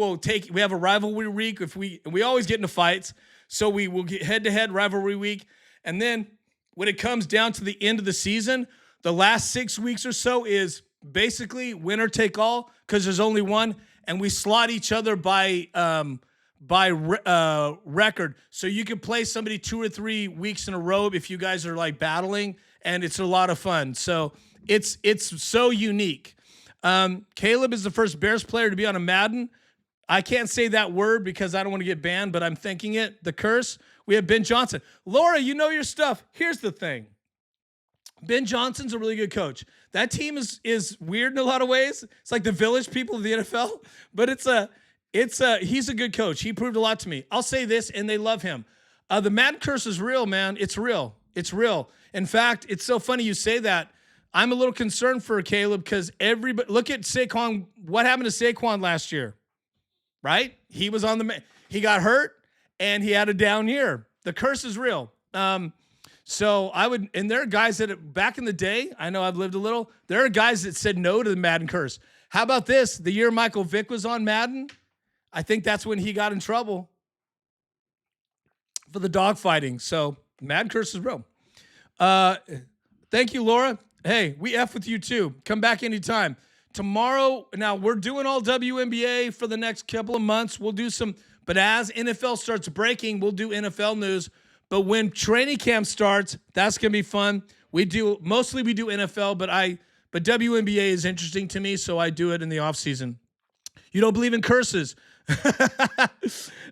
have a rivalry week. We always get into fights, so we will get head-to-head rivalry week. And then when it comes down to the end of the season, the last 6 weeks or so is basically winner take all because there's only one, and we slot each other by record. So you can play somebody 2 or 3 weeks in a row if you guys are battling, and it's a lot of fun. So it's so unique. Caleb is the first Bears player to be on a Madden. I can't say that word because I don't want to get banned, but I'm thinking it. The curse. We have Ben Johnson. Laura, you know your stuff. Here's the thing. Ben Johnson's a really good coach. That team is weird in a lot of ways. It's like the village people of the NFL, but he's a good coach. He proved a lot to me. I'll say this, and they love him. The Madden curse is real, man. It's real. It's real. In fact, it's so funny you say that. I'm a little concerned for Caleb because everybody look at Saquon. What happened to Saquon last year? Right? He got hurt and he had a down year. The curse is real. So and there are guys that back in the day, I know I've lived a little, there are guys that said no to the Madden curse. How about this? The year Michael Vick was on Madden, I think that's when he got in trouble for the dogfighting. So Madden curse is real. Thank you, Laura. Hey, we F with you too. Come back anytime. Tomorrow, now we're doing all WNBA for the next couple of months. We'll do but as NFL starts breaking, we'll do NFL news. But when training camp starts, that's going to be fun. Mostly we do NFL, but WNBA is interesting to me, so I do it in the off season. You don't believe in curses.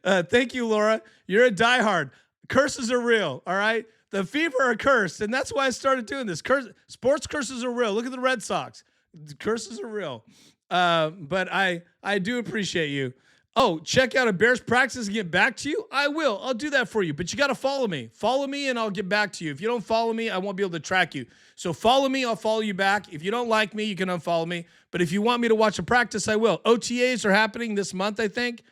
Thank you, Laura. You're a diehard. curses are real. All right. The Fever are cursed. And that's why I started doing this. Sports curses are real. Look at the Red Sox. The curses are real. But I do appreciate you. Oh, check out a Bears practice and get back to you. I will. I'll do that for you. But you got to follow me. Follow me and I'll get back to you. If you don't follow me, I won't be able to track you. So follow me. I'll follow you back. If you don't like me, you can unfollow me. But if you want me to watch a practice, I will. OTAs are happening this month, I think.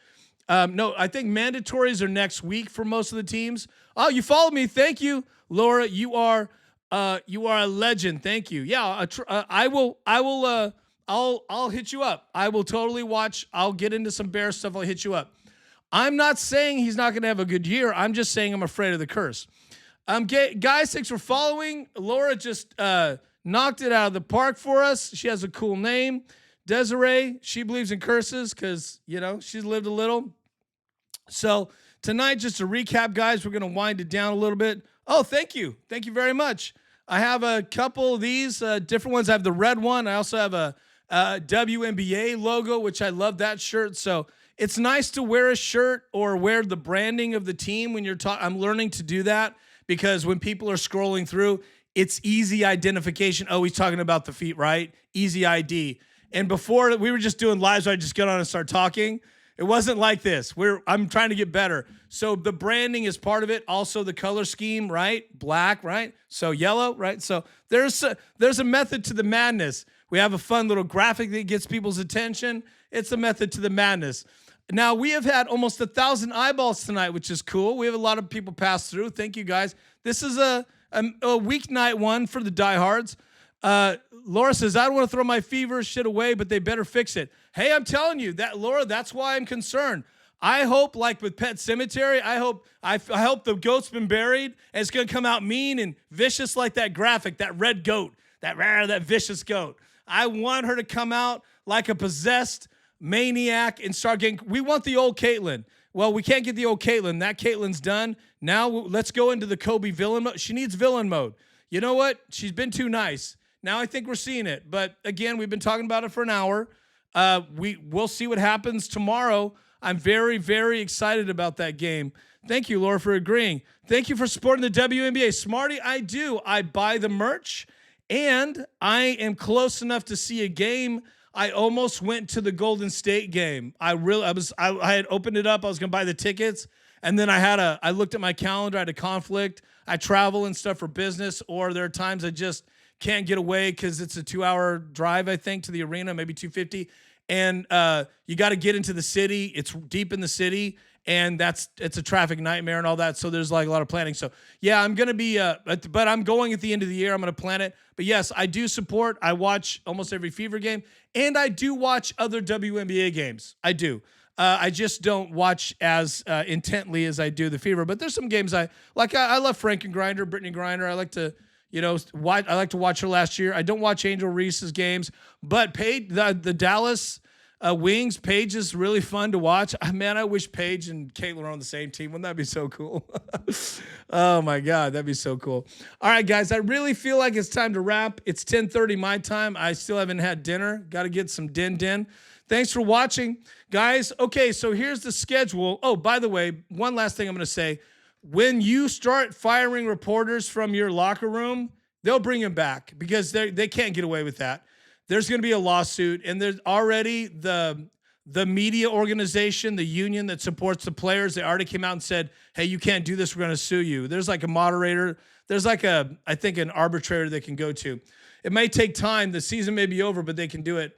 No, I think mandatories are next week for most of the teams. Oh, you follow me. Thank you, Laura. You are a legend. Thank you. Yeah, I'll hit you up. I will totally watch. I'll get into some Bears stuff. I'll hit you up. I'm not saying he's not going to have a good year. I'm just saying I'm afraid of the curse. Guys, thanks for following. Laura just knocked it out of the park for us. She has a cool name. Desiree, she believes in curses because, she's lived a little. So tonight, just to recap, guys, we're going to wind it down a little bit. Oh, thank you. Thank you very much. I have a couple of these different ones. I have the red one. I also have a WNBA logo, which I love that shirt. So it's nice to wear a shirt or wear the branding of the team when you're talking. I'm learning to do that because when people are scrolling through, it's easy identification. Oh, he's talking about the feet, right? Easy ID. And before we were just doing lives, where I just get on and start talking. It wasn't like this. I'm trying to get better. So the branding is part of it. Also the color scheme, right? Black, right? So yellow, right? So there's a method to the madness. We have a fun little graphic that gets people's attention. It's a method to the madness. Now, we have had almost 1,000 eyeballs tonight, which is cool. We have a lot of people pass through. Thank you, guys. This is a weeknight one for the diehards. Laura says, I don't want to throw my Fever shit away, but they better fix it. Hey, I'm telling you that, Laura, that's why I'm concerned. I hope, like with Pet Cemetery, I hope the goat's been buried and it's going to come out mean and vicious like that graphic, that red goat, that vicious goat. I want her to come out like a possessed maniac and start getting, we want the old Caitlyn. Well, we can't get the old Caitlyn. That Caitlyn's done. Now let's go into the Kobe villain mode. She needs villain mode. You know what? She's been too nice. Now I think we're seeing it. But again, we've been talking about it for an hour. We'll see what happens tomorrow. I'm very, very excited about that game. Thank you, Laura, for agreeing. Thank you for supporting the WNBA. Smarty, I do. I buy the merch, and I am close enough to see a game. I almost went to the Golden State game. I had opened it up. I was going to buy the tickets, and then I looked at my calendar. I had a conflict. I travel and stuff for business, or there are times I just can't get away because it's a 2-hour drive, I think, to the arena, maybe 250. And you got to get into the city. It's deep in the city, and it's a traffic nightmare and all that. So there's like a lot of planning. So yeah, I'm going to be, but I'm going at the end of the year. I'm going to plan it. But yes, I do support. I watch almost every Fever game, and I do watch other WNBA games. I do. I just don't watch as intently as I do the Fever. But there's some games I like. I love Frank and Grinder, Brittany Grinder. I like to. I like to watch her last year. I don't watch Angel Reese's games, but Paige, the Dallas Wings, Paige is really fun to watch. Man, I wish Paige and Caitlyn were on the same team. Wouldn't that be so cool? Oh my God, that'd be so cool. All right, guys, I really feel like it's time to wrap. It's 10:30 my time. I still haven't had dinner. Got to get some din. Thanks for watching, guys. Okay, so here's the schedule. Oh, by the way, one last thing I'm going to say. When you start firing reporters from your locker room, they'll bring them back because they can't get away with that. There's going to be a lawsuit, and there's already the media organization, the union that supports the players. They already came out and said, hey, you can't do this. We're going to sue you. There's like a moderator. There's like I think an arbitrator they can go to. It may take time. The season may be over, but they can do it.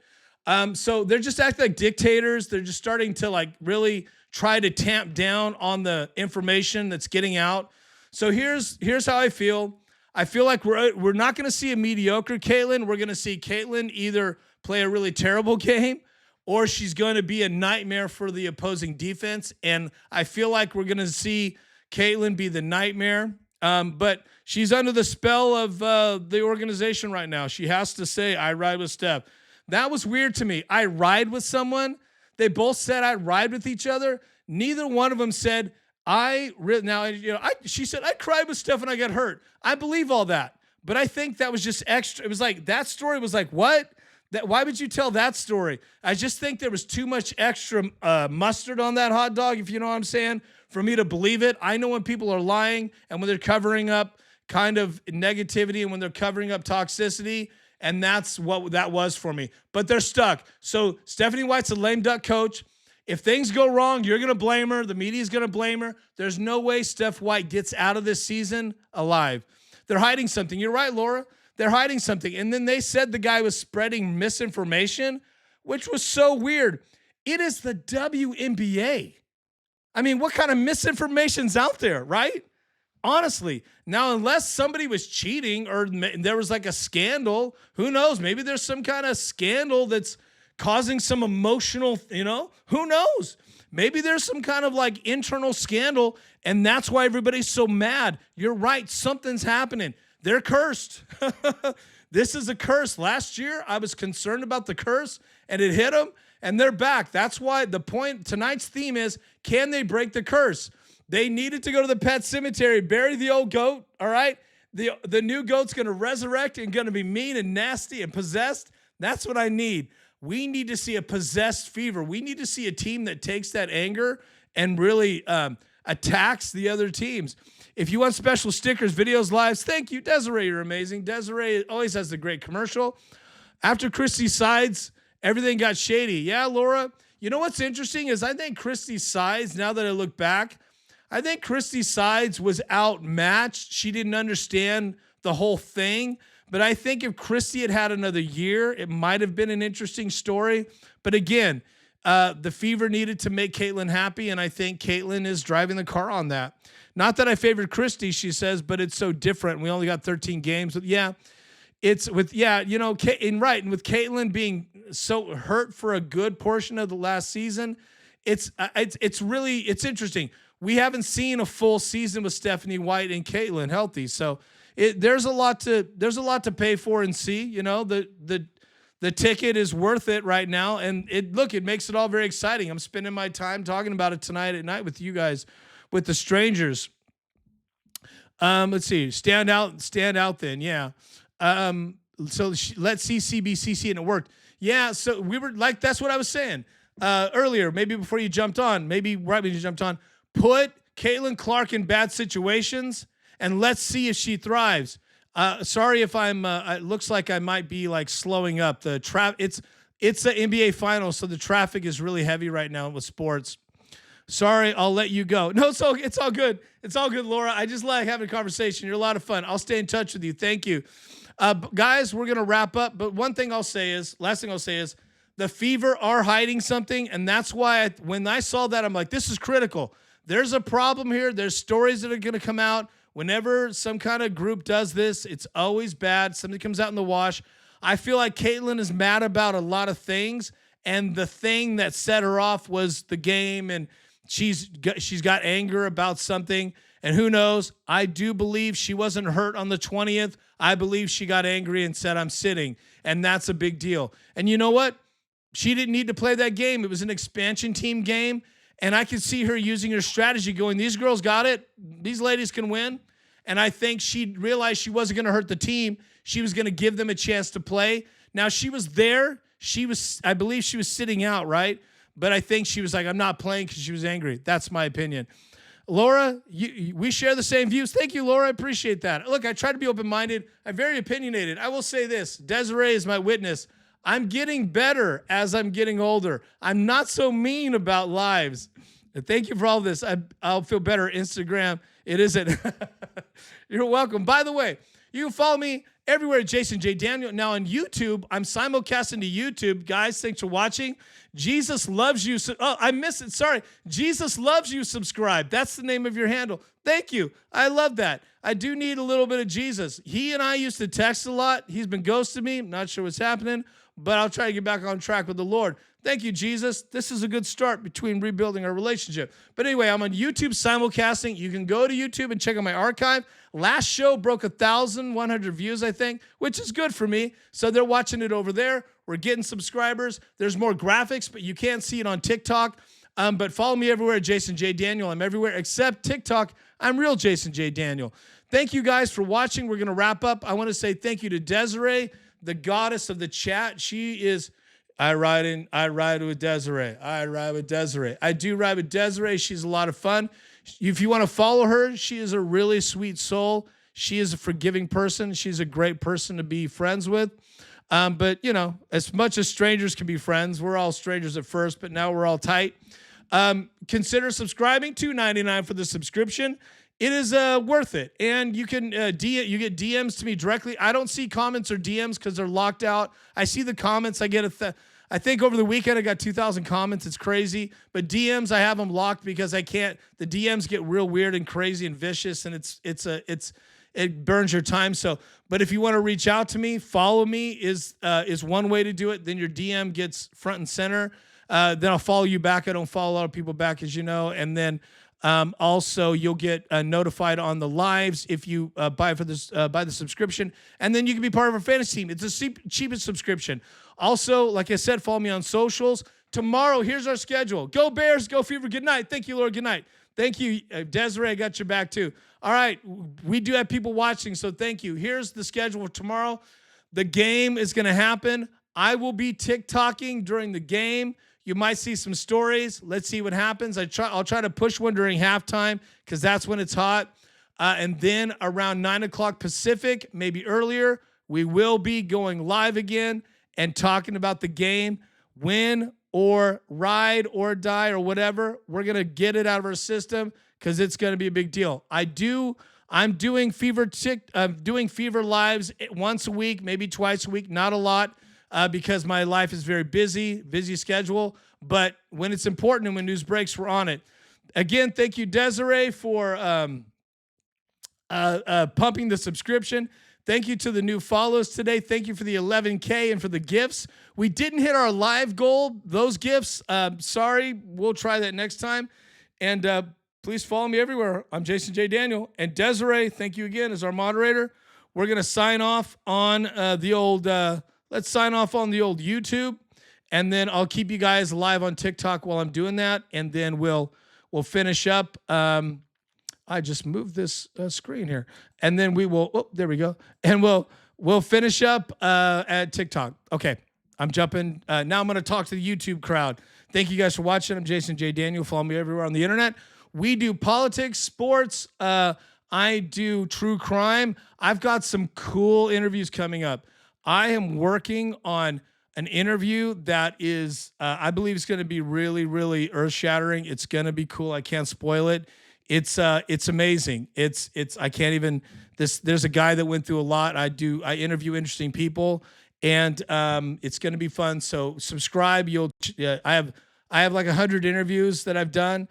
So they're just acting like dictators. They're just starting to like really try to tamp down on the information that's getting out. So here's how I feel. I feel like we're not going to see a mediocre Caitlyn. We're going to see Caitlyn either play a really terrible game or she's going to be a nightmare for the opposing defense. And I feel like we're going to see Caitlyn be the nightmare. But she's under the spell of the organization right now. She has to say, I ride with Steph. That was weird to me. I ride with someone. They both said I ride with each other. Neither one of them said she said I cried with Steph when I got hurt. I believe all that, but I think that was just extra. It was like that story was like what? Why would you tell that story? I just think there was too much extra mustard on that hot dog, if you know what I'm saying, for me to believe it. I know when people are lying and when they're covering up kind of negativity and when they're covering up toxicity, and that's what that was for me. But they're stuck. So Stephanie White's a lame duck coach. If things go wrong, you're going to blame her. The media is going to blame her. There's no way Steph White gets out of this season alive. They're hiding something. You're right, Laura. They're hiding something. And then they said the guy was spreading misinformation, which was so weird. It is the WNBA. I mean, what kind of misinformation's out there, right? Honestly. Now, unless somebody was cheating or there was like a scandal, who knows? Maybe there's some kind of scandal that's causing some emotional, who knows? Maybe there's some kind of like internal scandal, and that's why everybody's so mad. You're right. Something's happening. They're cursed. This is a curse. Last year, I was concerned about the curse, and it hit them, and they're back. That's why the point, tonight's theme is, can they break the curse? They needed to go to the pet cemetery, bury the old goat, all right? The new goat's going to resurrect and going to be mean and nasty and possessed. That's what I need. We need to see a possessed fever. We need to see a team that takes that anger and really attacks the other teams. If you want special stickers, videos, lives, thank you. Desiree, you're amazing. Desiree always has the great commercial. After Christy Sides, everything got shady. Yeah, Laura. You know what's interesting is I think Christy Sides, now that I look back, I think Christy Sides was outmatched. She didn't understand the whole thing. But I think if Christy had had another year, it might have been an interesting story. But again, the fever needed to make Caitlin happy, and I think Caitlin is driving the car on that. Not that I favored Christy, she says, but it's so different. We only got 13 games. But yeah, it's with, and with Caitlin being so hurt for a good portion of the last season, it's interesting. We haven't seen a full season with Stephanie White and Caitlin healthy, so there's a lot to pay for and see. The ticket is worth it right now, and it makes it all very exciting. I'm spending my time talking about it tonight at night with you guys, with the strangers. Let's see, stand out then, yeah. Let's see CBCC, and it worked. Yeah, so we were like, that's what I was saying earlier, maybe before you jumped on, maybe right when you jumped on. Put Caitlin Clark in bad situations, and let's see if she thrives. Sorry if I'm. It looks like I might be like slowing up. The it's the NBA Finals, so the traffic is really heavy right now with sports. Sorry, I'll let you go. No, it's all good. It's all good, Laura. I just like having a conversation. You're a lot of fun. I'll stay in touch with you. Thank you, guys. We're gonna wrap up, but last thing I'll say is, the Fever are hiding something, and that's why when I saw that, I'm like, this is critical. There's a problem here. There's stories that are going to come out. Whenever some kind of group does this, it's always bad. Something comes out in the wash. I feel like Caitlin is mad about a lot of things, and the thing that set her off was the game, and she's got anger about something, and who knows? I do believe she wasn't hurt on the 20th. I believe she got angry and said, I'm sitting, and that's a big deal. And you know what? She didn't need to play that game. It was an expansion team game. And I could see her using her strategy going, these girls got it. These ladies can win. And I think she realized she wasn't going to hurt the team. She was going to give them a chance to play. Now, she was there. I believe she was sitting out, right? But I think she was like, I'm not playing because she was angry. That's my opinion. Laura, we share the same views. Thank you, Laura. I appreciate that. Look, I try to be open-minded. I'm very opinionated. I will say this. Desiree is my witness. I'm getting better as I'm getting older. I'm not so mean about lives. Thank you for all this. I'll feel better. Instagram, it isn't. You're welcome. By the way, you can follow me everywhere, Jason J. Daniel. Now on YouTube, I'm simulcasting to YouTube. Guys, thanks for watching. Jesus loves you. I missed it. Sorry. Jesus loves you. Subscribe. That's the name of your handle. Thank you. I love that. I do need a little bit of Jesus. He and I used to text a lot. He's been ghosting me. I'm not sure what's happening, but I'll try to get back on track with the Lord. Thank you, Jesus. This is a good start between rebuilding our relationship. But anyway, I'm on YouTube simulcasting. You can go to YouTube and check out my archive. Last show broke 1,100 views, I think, which is good for me. So they're watching it over there. We're getting subscribers. There's more graphics, but you can't see it on TikTok. But follow me everywhere, Jason J. Daniel. I'm everywhere except TikTok. I'm real Jason J. Daniel. Thank you guys for watching. We're going to wrap up. I want to say thank you to Desiree, the goddess of the chat. She is... I ride with Desiree. I ride with Desiree. I do ride with Desiree. She's a lot of fun. If you want to follow her, she is a really sweet soul. She is a forgiving person. She's a great person to be friends with. But, you know, as much as strangers can be friends, we're all strangers at first, but now we're all tight. Consider subscribing, $2.99 for the subscription. It is worth it. And you can you get DMs to me directly. I don't see comments or DMs because they're locked out. I see the comments. I get I think over the weekend I got 2,000 comments. It's crazy. But DMs, I have them locked because I can't. The DMs get real weird and crazy and vicious, and it burns your time. So, but if you want to reach out to me, follow me is one way to do it. Then your DM gets front and center. Then I'll follow you back. I don't follow a lot of people back, as you know. And then also you'll get notified on the lives if you buy the subscription. And then you can be part of our fantasy team. It's the cheapest subscription. Also, like I said, follow me on socials. Tomorrow, here's our schedule. Go Bears, go Fever. Good night. Thank you, Lord. Good night. Thank you, Desiree. I got your back too. All right, we do have people watching, so thank you. Here's the schedule for tomorrow. The game is going to happen. I will be TikToking during the game. You might see some stories. Let's see what happens. I'll try to push one during halftime because that's when it's hot. And then around 9 o'clock Pacific, maybe earlier, we will be going live again and talking about the game. Win or ride or die or whatever. We're going to get it out of our system because it's going to be a big deal. I'm doing Fever lives once a week, maybe twice a week, not a lot because my life is very busy schedule. But when it's important and when news breaks, we're on it. Again, thank you, Desiree, for pumping the subscription. Thank you to the new follows today. Thank you for the 11K and for the gifts. We didn't hit our live goal, those gifts. Sorry, we'll try that next time. And please follow me everywhere. I'm Jason J. Daniel. And Desiree, thank you again as our moderator. We're going to sign off on let's sign off on the old YouTube. And then I'll keep you guys live on TikTok while I'm doing that. And then we'll finish up. I just moved this screen here. And then we will, oh, there we go. And we'll finish up at TikTok. Okay, I'm jumping. Now I'm going to talk to the YouTube crowd. Thank you guys for watching. I'm Jason J. Daniel. Follow me everywhere on the internet. We do politics, sports. I do true crime. I've got some cool interviews coming up. I am working on an interview that is, I believe it's going to be really, really earth-shattering. It's going to be cool. I can't spoil it. It's amazing. I can't even, there's a guy that went through a lot. I interview interesting people, and it's going to be fun. So subscribe. I have like 100 interviews that I've done.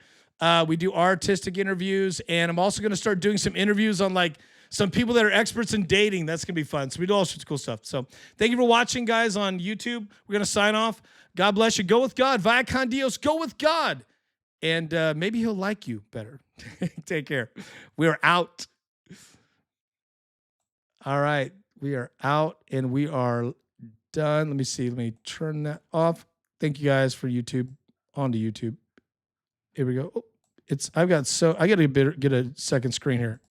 We do artistic interviews, and I'm also going to start doing some interviews on like some people that are experts in dating. That's going to be fun. So we do all sorts of cool stuff. So thank you for watching, guys, on YouTube. We're going to sign off. God bless you. Go with God. Via con Dios. Go with God. And maybe he'll like you better. Take care. We're out. All right. We are out, and we are done. Let me see. Let me turn that off. Thank you guys for YouTube. On to YouTube. Here we go. Oh, I got to get a second screen here.